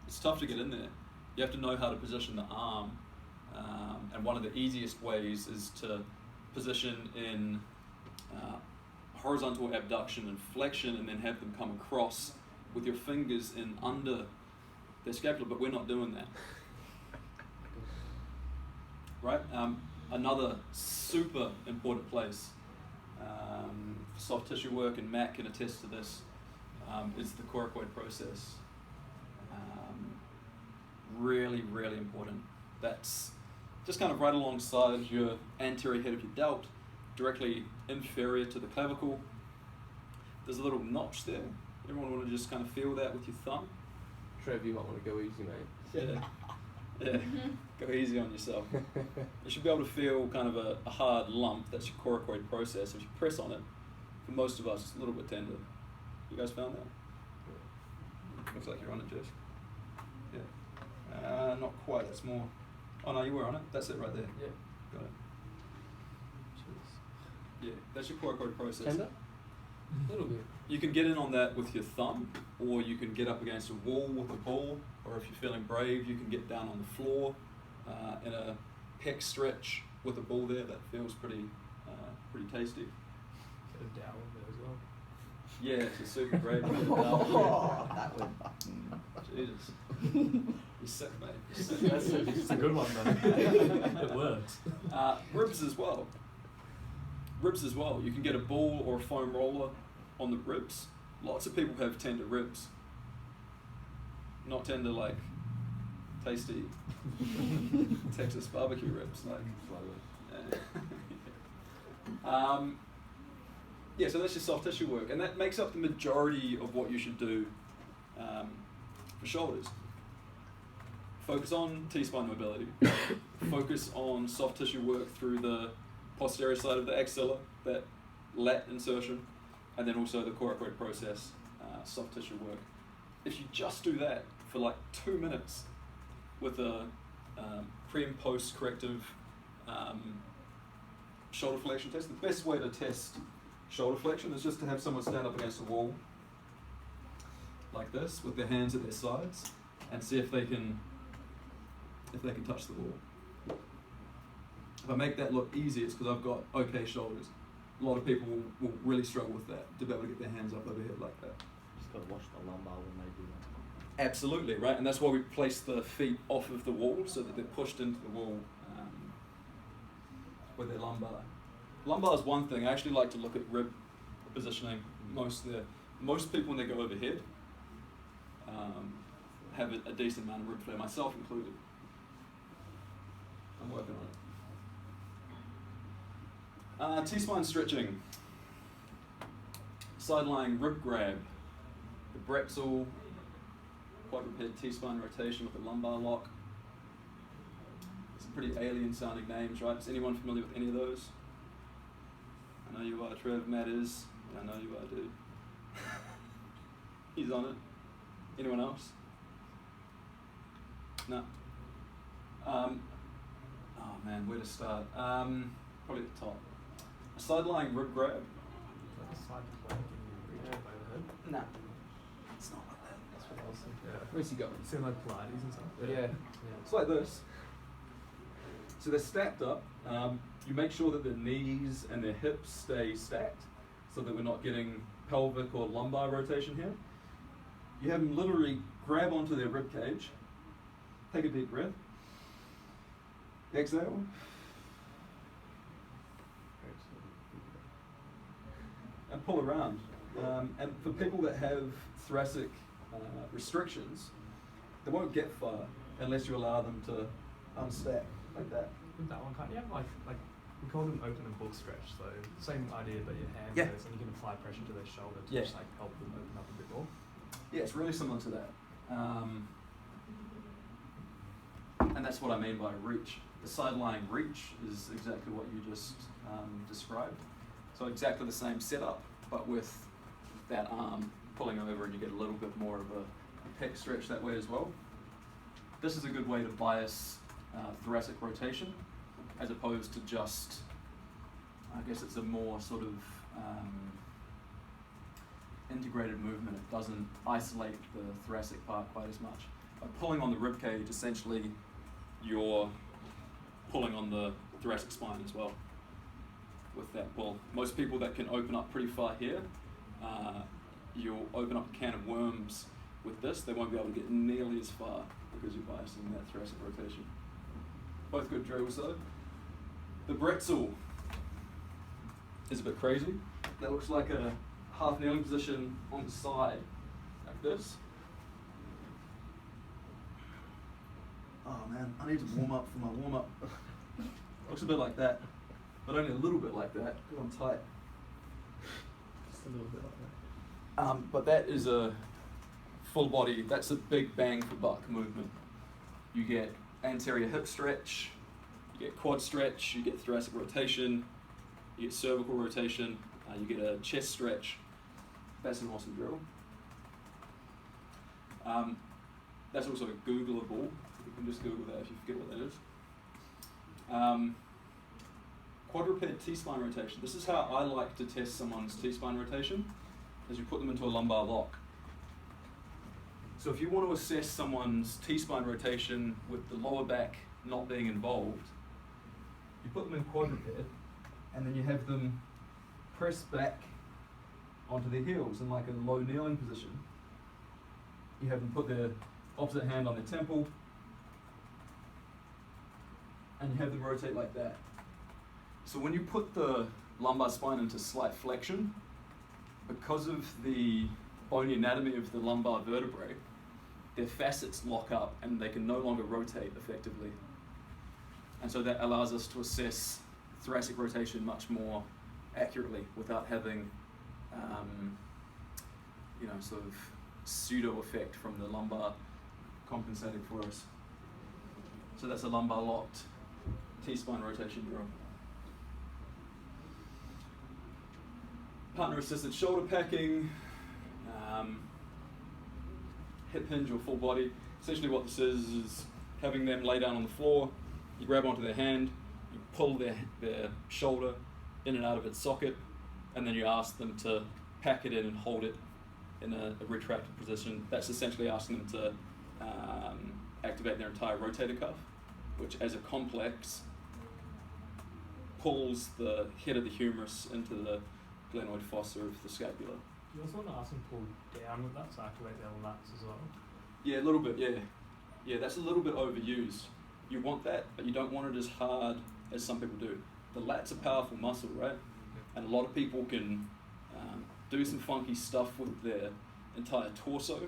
It's tough to get in there. You have to know how to position the arm. And one of the easiest ways is to position in horizontal abduction and flexion, and then have them come across with your fingers in under their scapula, but we're not doing that. Right? Another super important place for soft tissue work, and Matt can attest to this, is the coracoid process. Really, really important. That's just kind of right alongside your anterior head of your delt, directly inferior to the clavicle. There's a little notch there. Everyone want to just kind of feel that with your thumb? Trev, you might want to go easy, mate. Yeah. Go easy on yourself. You should be able to feel kind of a hard lump. That's your coracoid process. If you press on it, for most of us, it's a little bit tender. You guys found that? Looks like you're on it, Jess. Yeah. Not quite. It's more. Oh no, you were on it. That's it right there. Yeah. Got it. Yeah, that's your coracoid process. Tender? A little bit. You can get in on that with your thumb, or you can get up against a wall with a ball, or if you're feeling brave, you can get down on the floor in a pec stretch with a ball there. That feels pretty tasty. Get a dowel there as well. Yeah, it's a super great. That would. Jesus. You're sick, mate. You're sick. It's a good one, man. It works. Ribs as well. You can get a ball or a foam roller on the ribs. Lots of people have tender ribs. Not tender like tasty Texas barbecue ribs. Yeah, so that's your soft tissue work, and that makes up the majority of what you should do for shoulders. Focus on T-spine mobility. Focus on soft tissue work through the posterior side of the axilla, that lat insertion, and then also the coracoid process, soft tissue work. If you just do that for like 2 minutes with a pre and post corrective shoulder flexion test, the best way to test shoulder flexion is just to have someone stand up against a wall like this with their hands at their sides and see if they can touch the wall. If I make that look easy, it's because I've got okay shoulders. A lot of people will really struggle with that, to be able to get their hands up overhead like that. Just got to watch the lumbar when they do that. Absolutely, right? And that's why we place the feet off of the wall so that they're pushed into the wall with their lumbar. Lumbar is one thing. I actually like to look at rib positioning most people when they go overhead have a decent amount of rib flare, myself included. I'm working on it. T-spine stretching. Side-lying rib grab. The Brexel, quadruped T-spine rotation with a lumbar lock. Some pretty alien-sounding names, right? Is anyone familiar with any of those? I know you are, Trev. Matt is. I know you are, dude. He's on it. Anyone else? No. Oh man, where to start? Probably at the top. A side-lying rib grab. Like a side plank and you reach up overhead. Nah, it's not like that. That's what I was thinking. Yeah. Where's he going? Same like Pilates and stuff. Yeah. It's like this. So they're stacked up. You make sure that their knees and their hips stay stacked so that we're not getting pelvic or lumbar rotation here. You have them literally grab onto their rib cage, take a deep breath, exhale, and pull around. And for people that have thoracic restrictions, they won't get far unless you allow them to unstack like that. With that one, can't you have like we call them open and book stretch, so same idea but your hand Yeah. goes and you can apply pressure to their shoulder to Yeah. just like help them open up a bit more. Yeah, it's really similar to that. And that's what I mean by reach. The side-lying reach is exactly what you just described. So exactly the same setup, but with that arm pulling over, and you get a little bit more of a pec stretch that way as well. This is a good way to bias thoracic rotation, as opposed to just, I guess it's a more sort of integrated movement. It doesn't isolate the thoracic part quite as much. By pulling on the rib cage, essentially you're pulling on the thoracic spine as well with that pull. Most people that can open up pretty far here, you'll open up a can of worms with this. They won't be able to get nearly as far because you're biasing that thoracic rotation. Both good drills though. The bretzel is a bit crazy. That looks like a half kneeling position on the side, like this. Oh man, I need to warm up for my warm up. Looks a bit like that, but only a little bit like that because I'm tight. Just a little bit like that. But that is a full body, that's a big bang for buck movement. You get anterior hip stretch, you get quad stretch, you get thoracic rotation, you get cervical rotation, you get a chest stretch. That's an awesome drill. That's also Googleable. You can just Google that if you forget what that is. Quadruped T-spine rotation. This is how I like to test someone's T-spine rotation, is you put them into a lumbar lock. So if you want to assess someone's T-spine rotation with the lower back not being involved, you put them in quadruped, and then you have them press back onto their heels in like a low kneeling position. You have them put their opposite hand on their temple, and you have them rotate like that. So when you put the lumbar spine into slight flexion, because of the bony anatomy of the lumbar vertebrae, their facets lock up and they can no longer rotate effectively. And so that allows us to assess thoracic rotation much more accurately without having, sort of pseudo effect from the lumbar compensating for us. So that's a lumbar locked T-spine rotation drill. Partner assisted shoulder packing, hip hinge or full body. Essentially what this is having them lay down on the floor, you grab onto their hand, you pull their shoulder in and out of its socket, and then you ask them to pack it in and hold it in a retracted position. That's essentially asking them to activate their entire rotator cuff, which as a complex pulls the head of the humerus into the glenoid fossa of the scapula. You also want to ask them to pull down with that to activate their lats as well. Yeah, a little bit, yeah. Yeah, that's a little bit overused. You want that, but you don't want it as hard as some people do. The lat's a powerful muscle, right? And a lot of people can do some funky stuff with their entire torso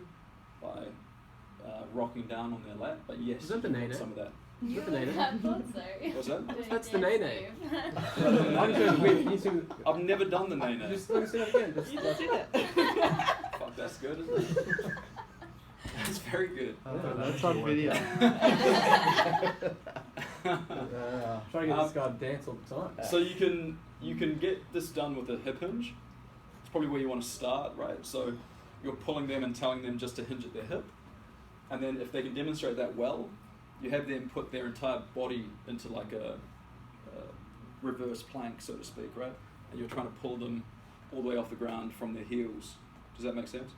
by rocking down on their lat, but yes, Is that the you want nene? some of that. Is that the nene? I thought so. What's that? That's the nene. I'm I've never done the nene. Just let me see that again. Just, You just did it. Fuck, that's good, isn't it? That's very good. that's on video. Trying to get this guy to dance all the time. So you can get this done with a hip hinge. It's probably where you want to start, right? So you're pulling them and telling them just to hinge at their hip, and then if they can demonstrate that well, you have them put their entire body into like a reverse plank, so to speak, right? and you're trying to pull them all the way off the ground from their heels. Does that make sense?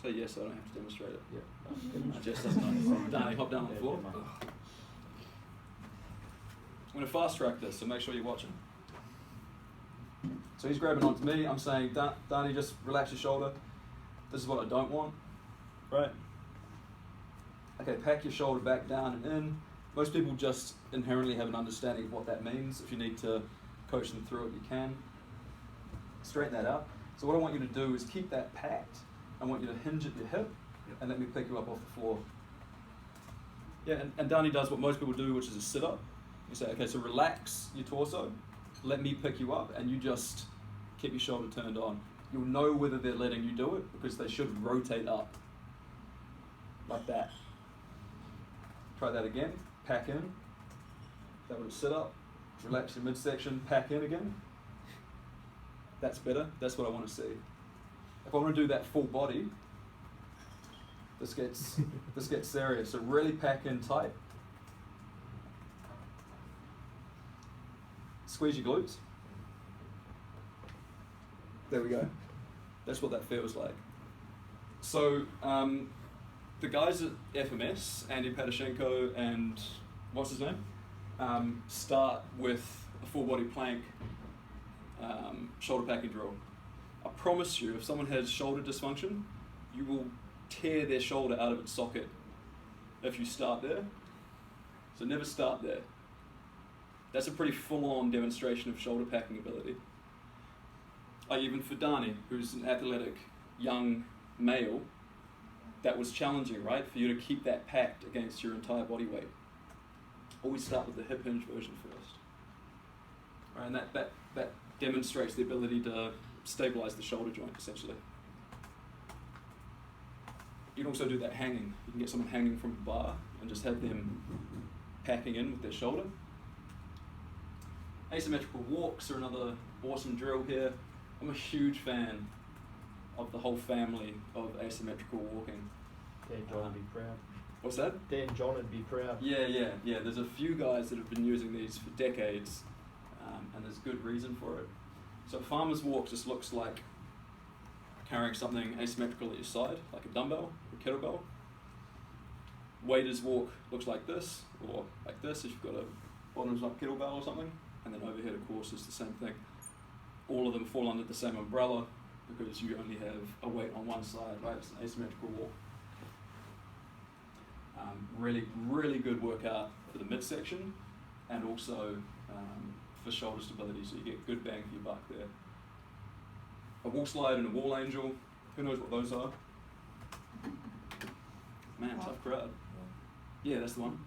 Say yes, so I don't have to demonstrate it. Yeah. Jess doesn't know. Danny, hop down on the floor. I'm going to fast track this, so make sure you're watching. So he's grabbing onto me. I'm saying, Danny, just relax your shoulder. This is what I don't want. Right? Okay, pack your shoulder back down and in. Most people just inherently have an understanding of what that means. If you need to coach them through it, you can. Straighten that out. So what I want you to do is keep that packed. I want you to hinge at your hip and let me pick you up off the floor. Yeah, and Danny does what most people do, which is a sit-up. You say, okay, so relax your torso, let me pick you up, and you just keep your shoulder turned on. You'll know whether they're letting you do it because they should rotate up, like that. Try that again, pack in. That would sit up, relax your midsection, pack in again. That's better, that's what I want to see. If I want to do that full body, this gets serious. So really pack in tight. Squeeze your glutes. There we go. That's what that feels like. So the guys at FMS, Andy Patashenko and what's his name, start with a full body plank shoulder packing drill. I promise you, if someone has shoulder dysfunction, you will tear their shoulder out of its socket if you start there. So never start there. That's a pretty full-on demonstration of shoulder packing ability. Even for Dani, who's an athletic young male, that was challenging, right? For you to keep that packed against your entire body weight. Always start with the hip hinge version first. Right, and that demonstrates the ability to stabilize the shoulder joint, essentially. You can also do that hanging. You can get someone hanging from a bar and just have them packing in with their shoulder. Asymmetrical walks are another awesome drill here. I'm a huge fan of the whole family of asymmetrical walking. Dan John would be proud. What's that? Dan John would be proud. Yeah. There's a few guys that have been using these for decades, and there's good reason for it. So farmer's walk just looks like carrying something asymmetrical at your side, like a dumbbell or kettlebell. Wader's walk looks like this, or like this if you've got a bottoms up kettlebell or something, and then overhead, of course, is the same thing. All of them fall under the same umbrella because you only have a weight on one side, right? It's an asymmetrical walk. Really good workout for the midsection and also for shoulder stability, so you get good bang for your buck there. A wall slide and a wall angel, who knows what those are? Man, tough crowd. Yeah, that's the one.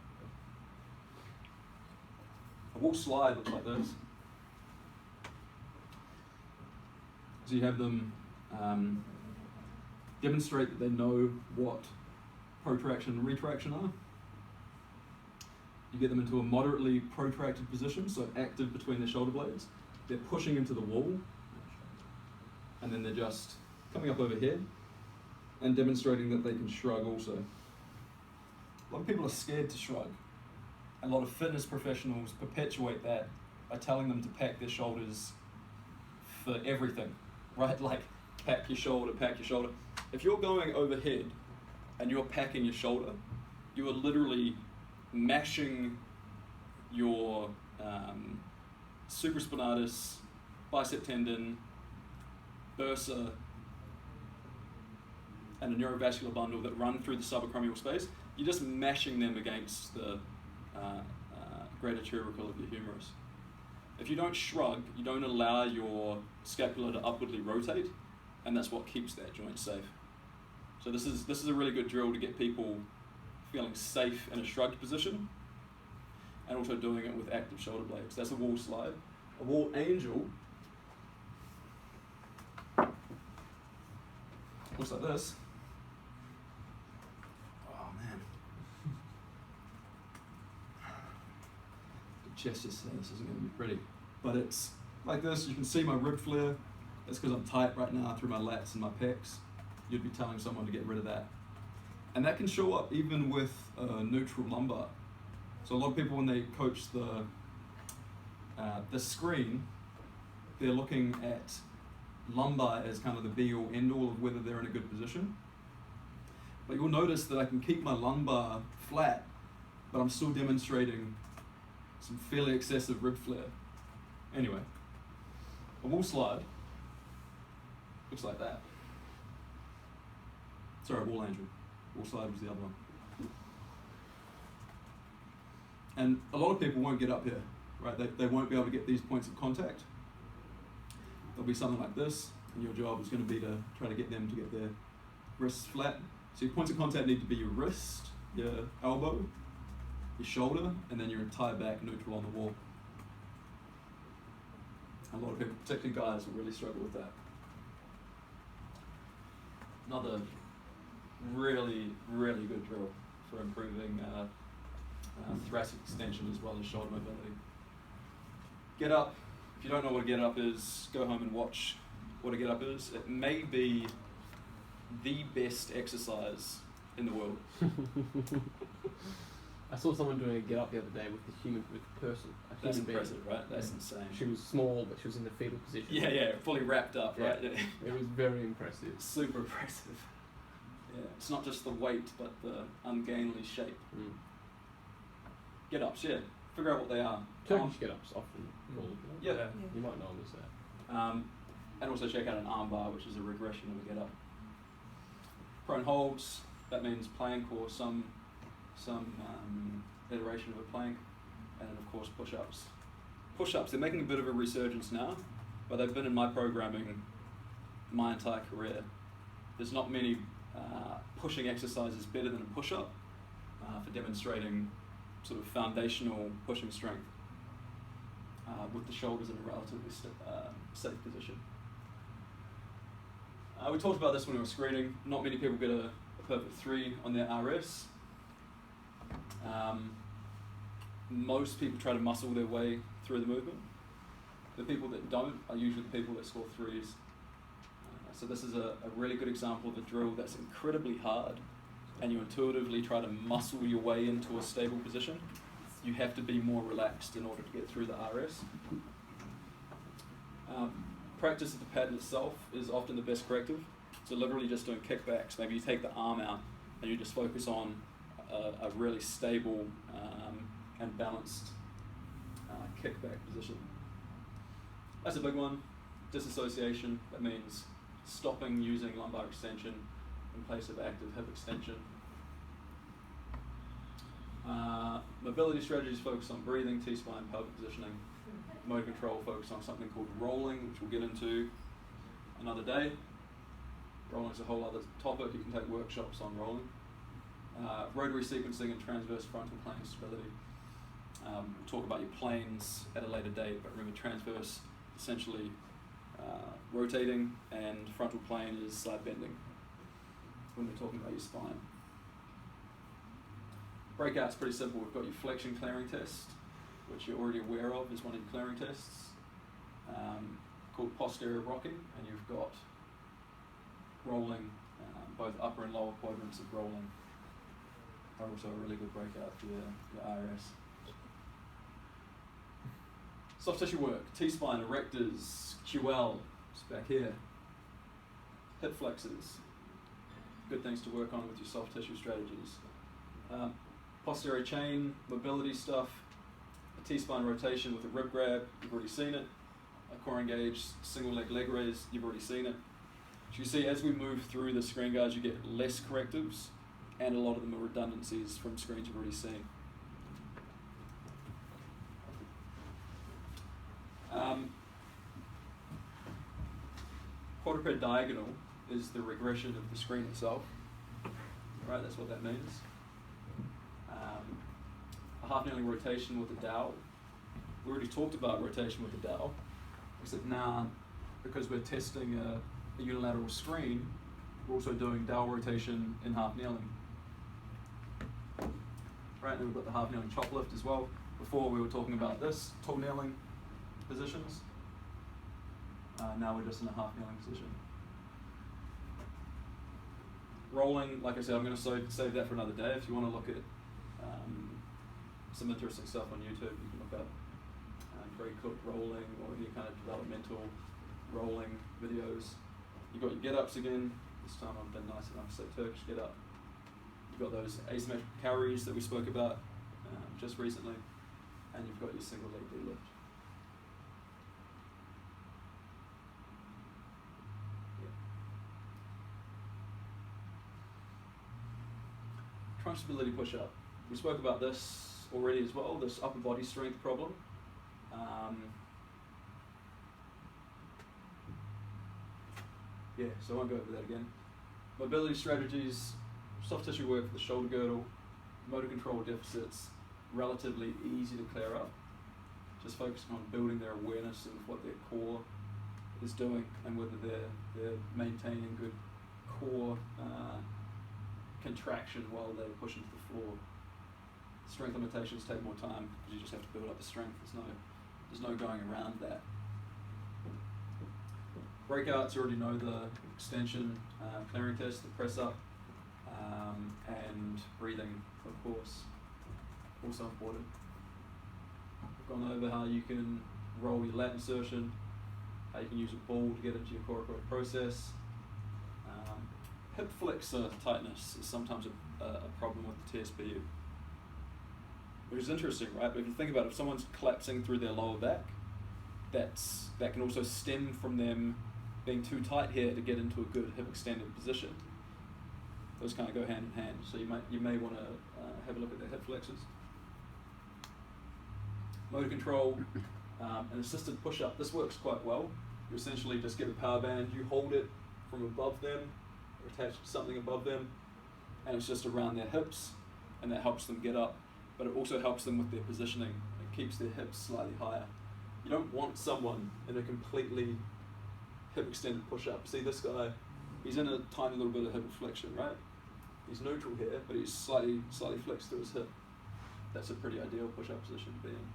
A wall slide looks like this. So you have them demonstrate that they know what protraction and retraction are. You get them into a moderately protracted position, so active between their shoulder blades. They're pushing into the wall, and then they're just coming up overhead and demonstrating that they can shrug also. A lot of people are scared to shrug. A lot of fitness professionals perpetuate that by telling them to pack their shoulders for everything, right? Like, pack your shoulder, pack your shoulder. If you're going overhead and you're packing your shoulder, you are literally mashing your supraspinatus, bicep tendon, bursa, and a neurovascular bundle that run through the subacromial space. You're just mashing them against the greater tubercle of your humerus. If you don't shrug, you don't allow your scapula to upwardly rotate, and that's what keeps that joint safe. So this is a really good drill to get people feeling safe in a shrugged position, and also doing it with active shoulder blades. That's a wall slide. A wall angel looks like this. Oh man. The chest just said this isn't going to be pretty. But it's like this. You can see my rib flare. That's because I'm tight right now through my lats and my pecs. You'd be telling someone to get rid of that. And that can show up even with neutral lumbar. So a lot of people, when they coach the screen, they're looking at lumbar as kind of the be-all, end-all of whether they're in a good position. But you'll notice that I can keep my lumbar flat, but I'm still demonstrating some fairly excessive rib flare. Anyway, a wall slide looks like that. Sorry, wall angel. Wall slide was the other one. And a lot of people won't get up here, right? They won't be able to get these points of contact. There'll be something like this, and your job is going to be to try to get them to get their wrists flat. So your points of contact need to be your wrist, your elbow, your shoulder, and then your entire back neutral on the wall. A lot of people, particularly guys, will really struggle with that. Another really, really good drill for improving thoracic extension as well as shoulder mobility. Get up. If you don't know what a get up is, go home and watch what a get up is. It may be the best exercise in the world. I saw someone doing a get up the other day with a person. That's impressive, right? That's insane. She was small, but she was in the fetal position. Yeah, fully wrapped up, right? Yeah. It was very impressive. Super impressive. Yeah, it's not just the weight, but the ungainly shape. Mm. Get ups, yeah. Figure out what they are. Turkish get ups often called. Yeah. You might know them as that. And also check out an arm bar, which is a regression of a get up. Prone holds, that means plank or some iteration of a plank. And then of course push-ups. Push-ups, they're making a bit of a resurgence now, but they've been in my programming my entire career. There's not many pushing exercises better than a push-up for demonstrating sort of foundational pushing strength with the shoulders in a relatively safe position. We talked about this when we were screening. Not many people get a perfect 3 on their RS. Most people try to muscle their way through the movement. The people that don't are usually the people that score 3s. So this is a really good example of a drill that's incredibly hard, and you intuitively try to muscle your way into a stable position. You have to be more relaxed in order to get through the RS. Practice of the pattern itself is often the best corrective. So literally just doing kickbacks. Maybe you take the arm out and you just focus on a really stable and balanced kickback position. That's a big one. Disassociation, that means stopping using lumbar extension in place of active hip extension. Mobility strategies focus on breathing, T-spine, pelvic positioning. Motor control focus on something called rolling, which we'll get into another day. Rolling is a whole other topic. You can take workshops on rolling. Rotary sequencing and transverse frontal plane stability. We'll talk about your planes at a later date, but remember transverse essentially rotating and frontal plane is side bending when we're talking about your spine. Breakout's pretty simple. We've got your flexion clearing test, which you're already aware of is one of your clearing tests, called posterior rocking, and you've got rolling, both upper and lower quadrants of rolling are also a really good breakout for your RS. Soft tissue work, T-spine, erectors, QL, it's back here. Hip flexors, good things to work on with your soft tissue strategies. Posterior chain, mobility stuff, a T-spine rotation with a rib grab, you've already seen it. A core engaged single leg raise, you've already seen it. So you see as we move through the screen guys, you get less correctives and a lot of them are redundancies from screens you've already seen. Quadruped diagonal is the regression of the screen itself. Right, that's what that means. A half kneeling rotation with a dowel. We already talked about rotation with a dowel, except now, because we're testing a unilateral screen, we're also doing dowel rotation in half kneeling. Right, and then we've got the half kneeling chop lift as well. Before we were talking about this, tall kneeling positions. Now we're just in a half kneeling position. Rolling, like I said, I'm going to save that for another day. If you want to look at some interesting stuff on YouTube, you can look up pre-cooked rolling or any kind of developmental rolling videos. You've got your get-ups again. This time I've been nice enough to say Turkish get-up. You've got those asymmetrical carries that we spoke about just recently, and you've got your single leg deadlift. Trunk stability push-up. We spoke about this already as well, this upper body strength problem. So I won't go over that again. Mobility strategies, soft tissue work for the shoulder girdle, motor control deficits, relatively easy to clear up. Just focusing on building their awareness of what their core is doing and whether they're maintaining good core contraction while they push into the floor. Strength limitations take more time because you just have to build up the strength. There's no going around that. Breakouts, you already know the extension, clearing test, the press up, and breathing, of course, also important. We've gone over how you can roll your lat insertion, how you can use a ball to get into your core process. Hip flexor tightness is sometimes a problem with the TSPU. Which is interesting, right? But if you think about it, if someone's collapsing through their lower back, that can also stem from them being too tight here to get into a good hip extended position. Those kind of go hand in hand. So you may want to have a look at their hip flexors. Motor control, an assisted push-up. This works quite well. You essentially just get a power band, you hold it from above them, or attached to something above them, and it's just around their hips, and that helps them get up. But it also helps them with their positioning. It keeps their hips slightly higher. You don't want someone in a completely hip extended push-up. See this guy, he's in a tiny little bit of hip flexion, right? He's neutral here, but he's slightly flexed to his hip. That's a pretty ideal push-up position to be in.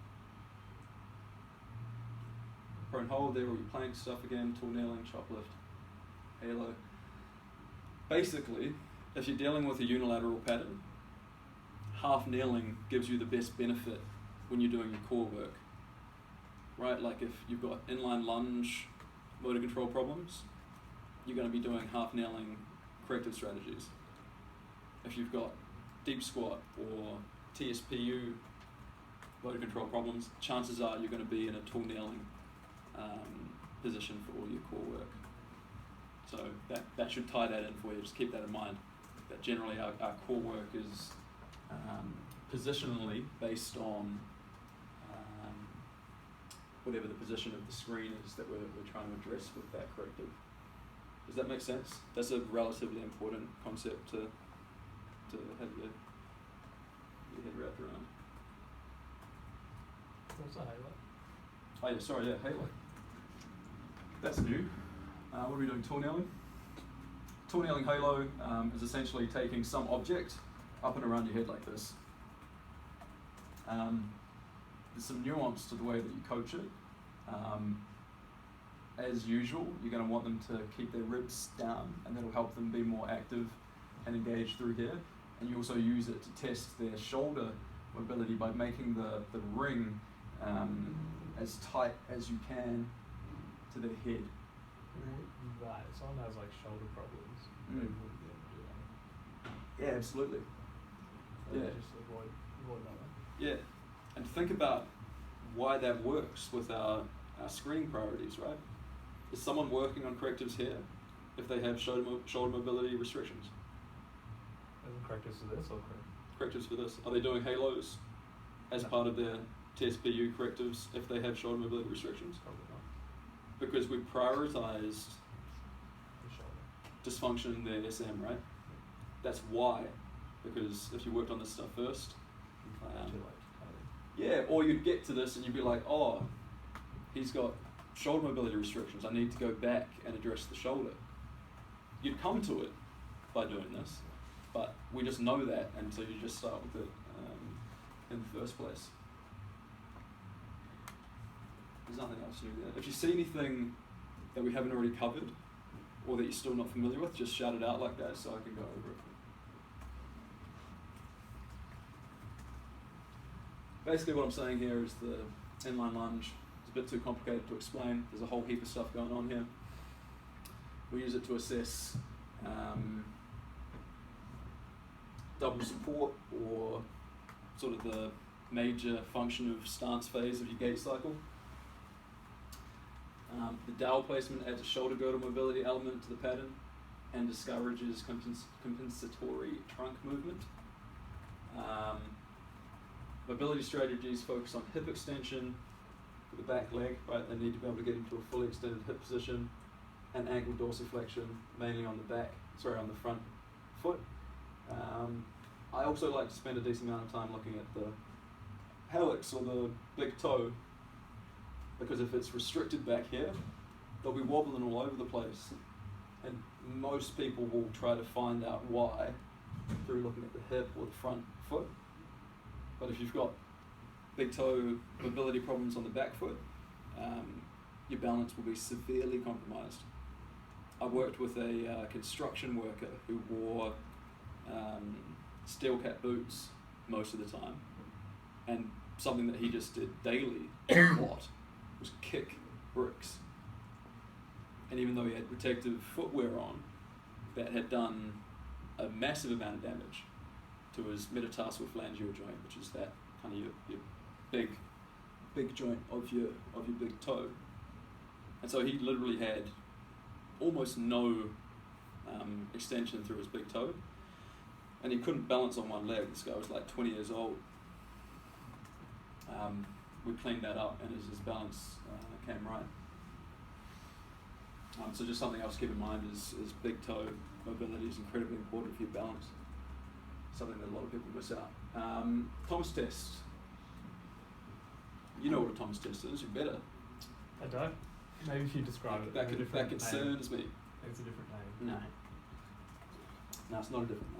Prone hold, there all your plank stuff again, tall kneeling, chop lift, halo. Basically, if you're dealing with a unilateral pattern, half kneeling gives you the best benefit when you're doing your core work, right? Like if you've got inline lunge, motor control problems, you're going to be doing half kneeling corrective strategies. If you've got deep squat or TSPU motor control problems, chances are you're going to be in a tall kneeling position for all your core work. So that should tie that in for you. Just keep that in mind, that generally our core work is positionally based on whatever the position of the screen is that we're trying to address with that corrective. Does that make sense? That's a relatively important concept to have your head wrapped around. What's a halo? Oh yeah, sorry, yeah, halo. That's new. What are we doing, tall kneeling? Tall kneeling halo is essentially taking some object up and around your head like this. There's some nuance to the way that you coach it. As usual, you're going to want them to keep their ribs down, and that'll help them be more active and engaged through here. And you also use it to test their shoulder mobility by making the ring as tight as you can to their head. Right, if someone has like shoulder problems, they wouldn't be able to do that. Yeah, absolutely. So Yeah. just avoid that one. Yeah, and think about why that works with our screening priorities, right? Is someone working on correctives here if they have shoulder mobility restrictions? Isn't correctives for this or Correctives for this. Are they doing halos as part of their TSPU correctives if they have shoulder mobility restrictions? probably not? Because we prioritized The shoulder. dysfunction in their SM, right? That's why. Because if you worked on this stuff first, Too late. yeah, or you'd get to this and you'd be like, oh, he's got shoulder mobility restrictions. I need to go back and address the shoulder. You'd come to it by doing this, but we just know that, and so you just start with it in the first place. There's nothing else new there. If you see anything that we haven't already covered, or that you're still not familiar with, just shout it out like that so I can go over it. Basically what I'm saying here is the inline lunge, a bit too complicated to explain. There's a whole heap of stuff going on here. We use it to assess double support, or sort of the major function of stance phase of your gait cycle. The dowel placement adds a shoulder girdle mobility element to the pattern and discourages compensatory trunk movement. Mobility strategies focus on hip extension for the back leg, right? They need to be able to get into a fully extended hip position, and ankle dorsiflexion, mainly on the front foot. I also like to spend a decent amount of time looking at the hallux, or the big toe, because if it's restricted back here, they'll be wobbling all over the place. And most people will try to find out why through looking at the hip or the front foot. But if you've got big toe mobility problems on the back foot, your balance will be severely compromised. I worked with a construction worker who wore steel cap boots most of the time, and something that he just did daily a lot was kick bricks. And even though he had protective footwear on, that had done a massive amount of damage to his metatarsal phalangeal joint, which is that kind of your big joint of your big toe. And so he literally had almost no extension through his big toe, and he couldn't balance on one leg. This guy was like 20 years old. We cleaned that up, and his balance came right. So just something else to keep in mind is big toe mobility is incredibly important for your balance. Something that a lot of people miss out. Thomas test. You know what a Thomas test is, you better. I don't. Maybe if you describe it. That concerns me. It's a different name. No, it's not a different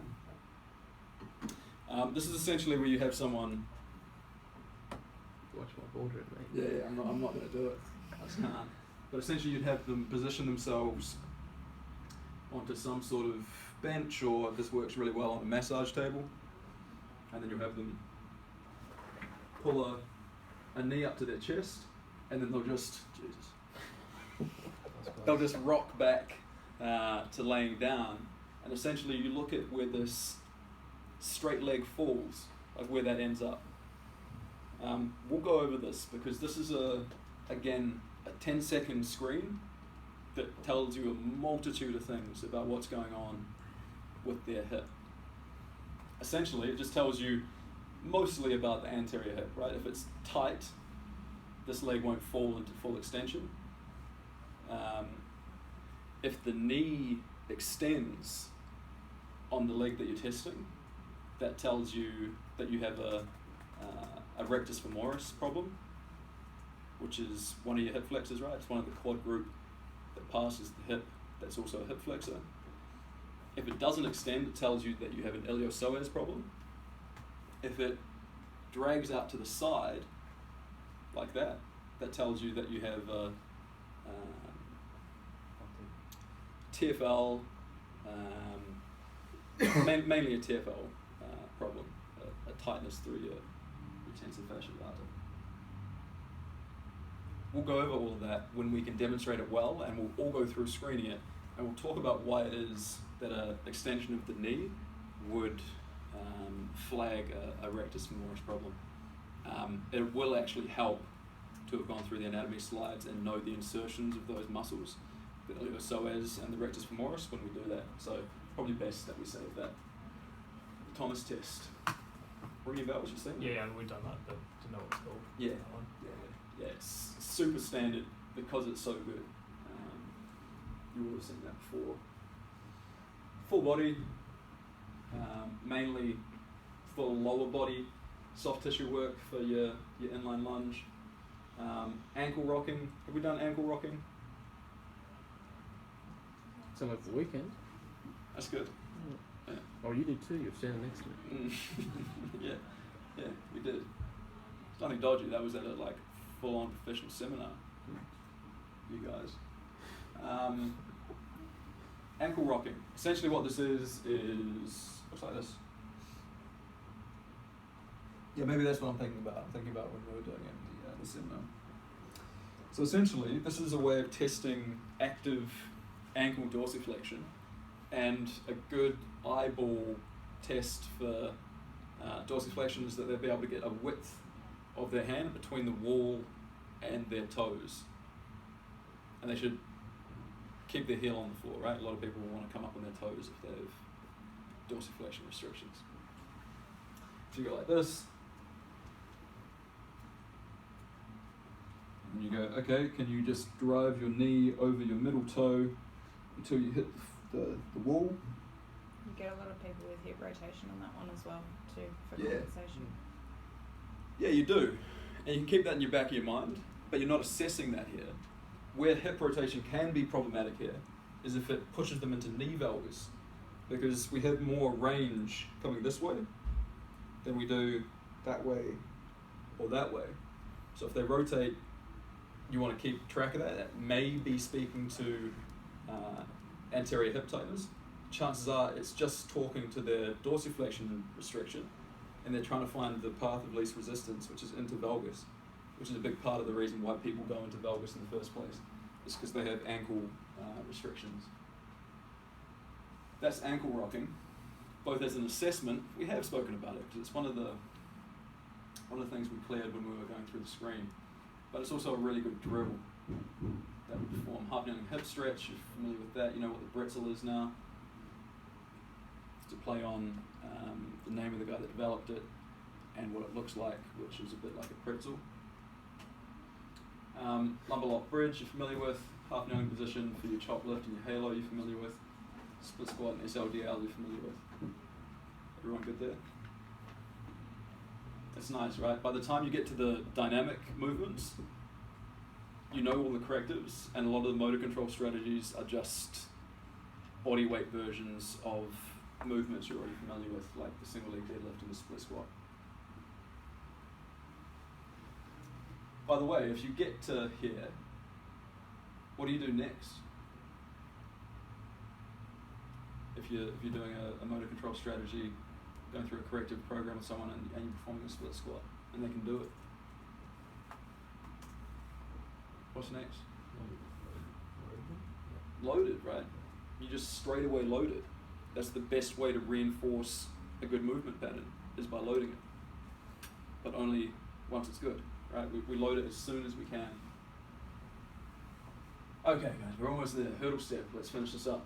name. This is essentially where you have someone. Watch my boardroom, mate. Yeah, I'm not going to do it. I just can't. But essentially, you'd have them position themselves onto some sort of bench, or this works really well on a massage table, and then you'll have them pull a knee up to their chest, and then they'll just rock back to laying down, and essentially you look at where this straight leg falls, like where that ends up. We'll go over this because this is again a 10-second screen that tells you a multitude of things about what's going on with their hip. Essentially, it just tells you mostly about the anterior hip, right? If it's tight, this leg won't fall into full extension. If the knee extends on the leg that you're testing, that tells you that you have a rectus femoris problem, which is one of your hip flexors, right? It's one of the quad group that passes the hip, that's also a hip flexor. If it doesn't extend, it tells you that you have an iliopsoas problem. If it drags out to the side, like that, that tells you that you have a TFL, mainly a TFL problem, a tightness through your tensor fasciae lata. We'll go over all of that when we can demonstrate it well, and we'll all go through screening it, and we'll talk about why it is that an extension of the knee would flag a rectus femoris problem. It will actually help to have gone through the anatomy slides and know the insertions of those muscles, the iliopsoas and the rectus femoris, when we do that. So probably best that we save that. The Thomas test. Ringing about what you're saying? Yeah, we've done that, but to know what it's called. Yeah. That one. Yeah, it's super standard because it's so good. You would have seen that before. Full body, mainly full lower body, soft tissue work for your inline lunge. Ankle rocking. Have we done ankle rocking? Some of the weekend. That's good. Yeah. Oh, you did too. You're standing next to me. Yeah, we did. It's nothing dodgy. That was at a like full-on professional seminar. You guys. Ankle rocking. Essentially, what this is looks like this. Yeah, maybe that's what I'm thinking about. I'm thinking about when we were doing it in the seminar. So essentially, this is a way of testing active ankle dorsiflexion, and a good eyeball test for dorsiflexion is that they'll be able to get a width of their hand between the wall and their toes. And they should keep their heel on the floor, right? A lot of people will want to come up on their toes if they have dorsiflexion restrictions. So you go like this. And you go, okay, can you just drive your knee over your middle toe until you hit the wall? You get a lot of people with hip rotation on that one as well, too, for Yeah. compensation. Yeah, you do. And you can keep that in your back of your mind, but you're not assessing that here. Where hip rotation can be problematic here is if it pushes them into knee valgus, because we have more range coming this way than we do that way or that way. So if they rotate, you want to keep track of that. That may be speaking to anterior hip tightness. Chances are it's just talking to their dorsiflexion restriction, and they're trying to find the path of least resistance, which is into valgus, which is a big part of the reason why people go into valgus in the first place, is because they have ankle restrictions. That's ankle rocking, both as an assessment. We have spoken about it because it's one of the things we cleared when we were going through the screen, but it's also a really good drill that we perform. Half-kneeling hip stretch, you're familiar with that, you know what the bretzel is now. To play on the name of the guy that developed it and what it looks like, which is a bit like a pretzel. Lumbar lock bridge, you're familiar with. Half kneeling position for your chop lift and your halo, you're familiar with. Split squat and SLDL, you're familiar with. Everyone good there? That's nice, right? By the time you get to the dynamic movements, you know all the correctives, and a lot of the motor control strategies are just body weight versions of movements you're already familiar with, like the single leg deadlift and the split squat. By the way, if you get to here, what do you do next? If you're doing a motor control strategy, going through a corrective program with someone and you're performing a split squat, and they can do it. What's next? Loaded, right? You just straight away load it. That's the best way to reinforce a good movement pattern, is by loading it. But only once it's good, right? We load it as soon as we can. Okay guys, we're almost there. Hurdle step, let's finish this up.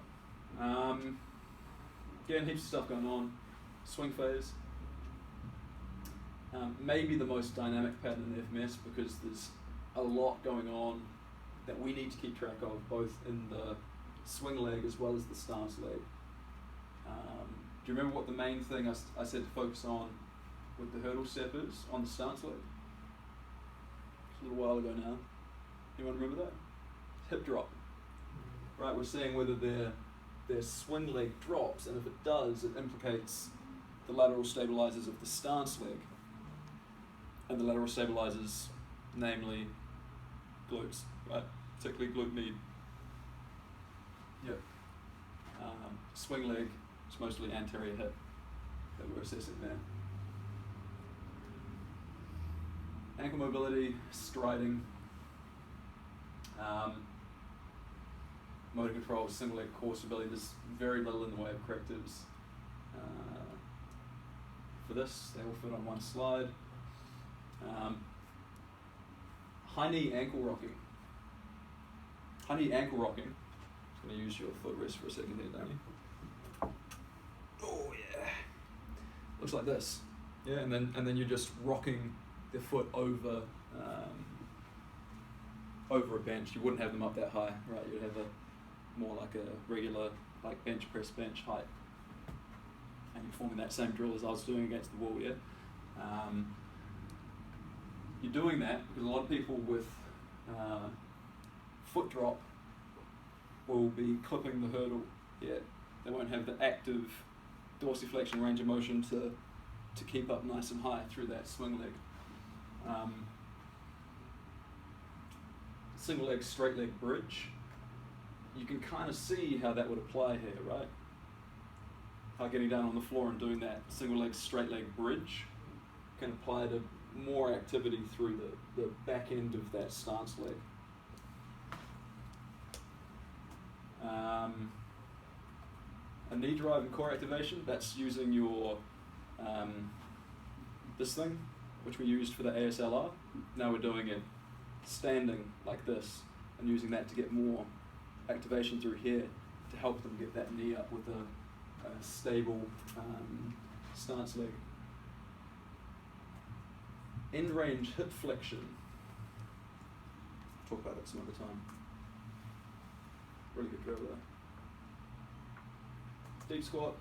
Again, heaps of stuff going on. Swing phase. Maybe the most dynamic pattern in FMS, because there's a lot going on that we need to keep track of, both in the swing leg as well as the stance leg. Do you remember what the main thing I said to focus on with the hurdle step is on the stance leg? It's a little while ago now. Anyone remember that? Hip drop. Right, we're seeing whether their swing leg drops, and if it does, it implicates the lateral stabilizers of the stance leg. And the lateral stabilizers, namely glutes, right? Particularly glute med. Yep. Swing leg, it's mostly anterior hip that we're assessing there. Ankle mobility, striding, motor control, single leg core stability. There's very little in the way of correctives for this. They all fit on one slide. High knee ankle rocking. High knee ankle rocking. I'm going to use your footrest for a second here, Danny. Oh yeah. Looks like this. Yeah, and then you're just rocking the foot over over a bench. You wouldn't have them up that high, right? You'd have a more like a regular, like bench press bench height. And you're forming that same drill as I was doing against the wall, yeah? You're doing that because a lot of people with foot drop will be clipping the hurdle. Yeah, they won't have the active dorsiflexion range of motion to keep up nice and high through that swing leg. Single leg, straight leg bridge. You can kind of see how that would apply here, right? How getting down on the floor and doing that single leg, straight leg bridge can apply to more activity through the back end of that stance leg. A knee drive and core activation, that's using your this thing, which we used for the ASLR. Now we're doing it standing like this and using that to get more activation through here to help them get that knee up with a stable stance leg. End range hip flexion. Talk about it some other time. Really good drill there. Deep squat.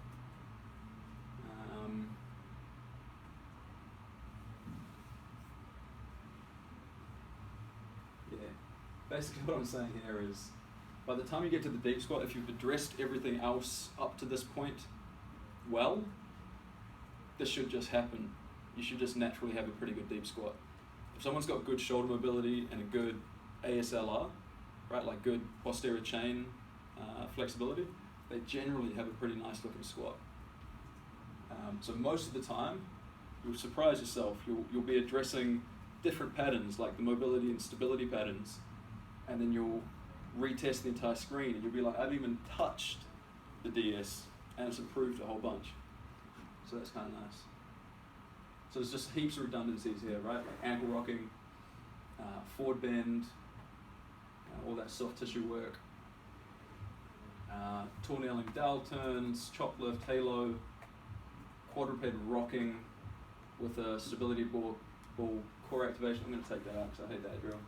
Yeah. Basically what I'm saying here is, by the time you get to the deep squat, if you've addressed everything else up to this point well, this should just happen. You should just naturally have a pretty good deep squat. If someone's got good shoulder mobility and a good ASLR, right, like good posterior chain flexibility, they generally have a pretty nice looking squat. So most of the time, you'll surprise yourself. You'll be addressing different patterns, like the mobility and stability patterns, and then you'll retest the entire screen, and you'll be like, I've even touched the DS, and it's improved a whole bunch. So that's kind of nice. So there's just heaps of redundancies here, right? Like ankle rocking, forward bend, all that soft tissue work, tornailing dowel turns, chop lift, halo, quadruped rocking with a stability ball core activation. I'm going to take that out because I hate that drill,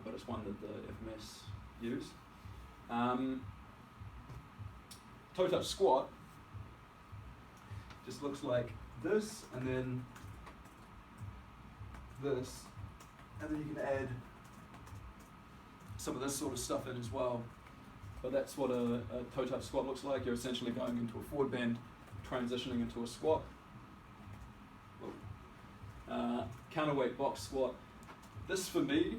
but it's one that the FMS use. Toe touch squat just looks like this, and then this, and then you can add some of this sort of stuff in as well. But that's what a toe touch squat looks like. You're essentially going into a forward bend, transitioning into a squat. Counterweight box squat. This, for me,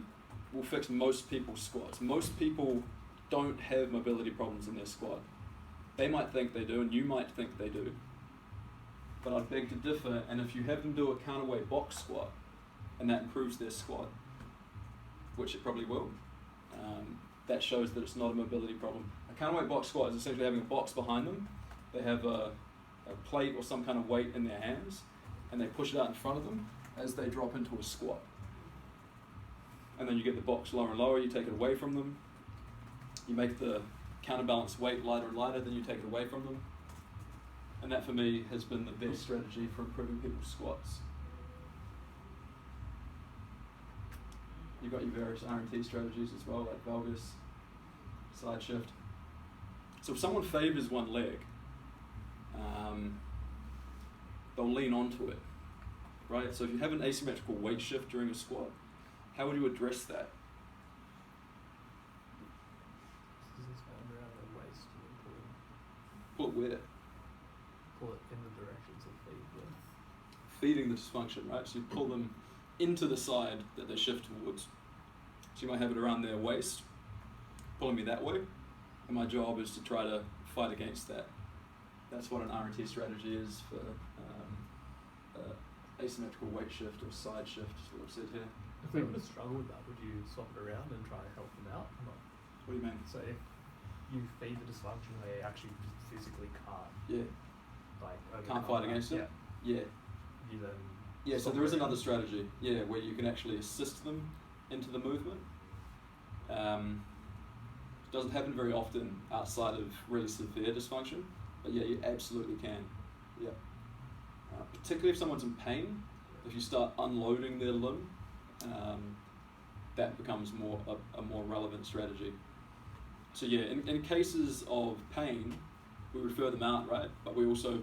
will fix most people's squats. Most people don't have mobility problems in their squat. They might think they do, and you might think they do. But I'd beg to differ, and if you have them do a counterweight box squat, and that improves their squat, which it probably will, that shows that it's not a mobility problem. A counterweight box squat is essentially having a box behind them. They have a plate or some kind of weight in their hands, and they push it out in front of them as they drop into a squat. And then you get the box lower and lower, you take it away from them, you make the counterbalance weight lighter and lighter, then you take it away from them. And that, for me, has been the best strategy for improving people's squats. You've got your various R&T strategies as well, like valgus, side shift. So if someone favors one leg, they'll lean onto it, right? So if you have an asymmetrical weight shift during a squat, how would you address that? Does this band around the waist and pull Pull it where? pull it in the directions of feed the Feeding the dysfunction, right? So you pull them into the side that they shift towards. So you might have it around their waist, pulling me that way, and my job is to try to fight against that. That's what an R&T strategy is for asymmetrical weight shift or side shift, is what I've said here. If they were to struggle with that, would you swap it around and try to help them out? Or not? What do you mean? So if you feed the dysfunction, they actually physically can't Yeah. overcome Can't fight that. against it? Yeah. You then Yeah, so swap there is it another around. strategy, where you can actually assist them into the movement. It doesn't happen very often outside of really severe dysfunction, but yeah, you absolutely can. Yeah. Particularly if someone's in pain, if you start unloading their limb, that becomes a more relevant strategy. So yeah, in cases of pain, we refer them out, right? But we also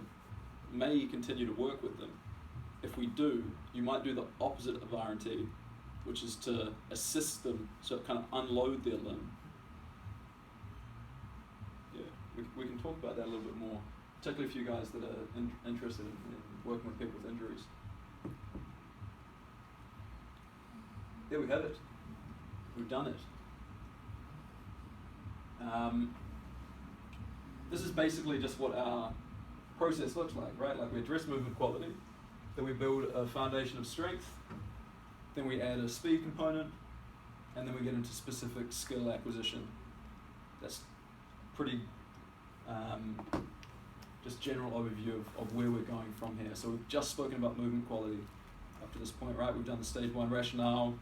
may continue to work with them. If we do, you might do the opposite of R&T, which is to assist them, so kind of unload their limb. Yeah, we can talk about that a little bit more, particularly for you guys that are interested in working with people with injuries. There we have it. We've done it. This is basically just what our process looks like, right? Like we address movement quality, then we build a foundation of strength, then we add a speed component, and then we get into specific skill acquisition. That's pretty just general overview of where we're going from here. So we've just spoken about movement quality up to this point, right? We've done the stage 1 rationale,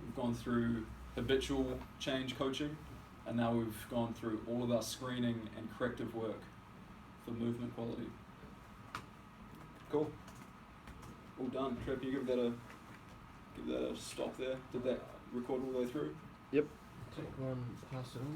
we've gone through habitual change coaching, and now we've gone through all of our screening and corrective work for movement quality. Cool. All done. Trev, can you give that a stop there? Did that record all the way through? Take one, pass it on.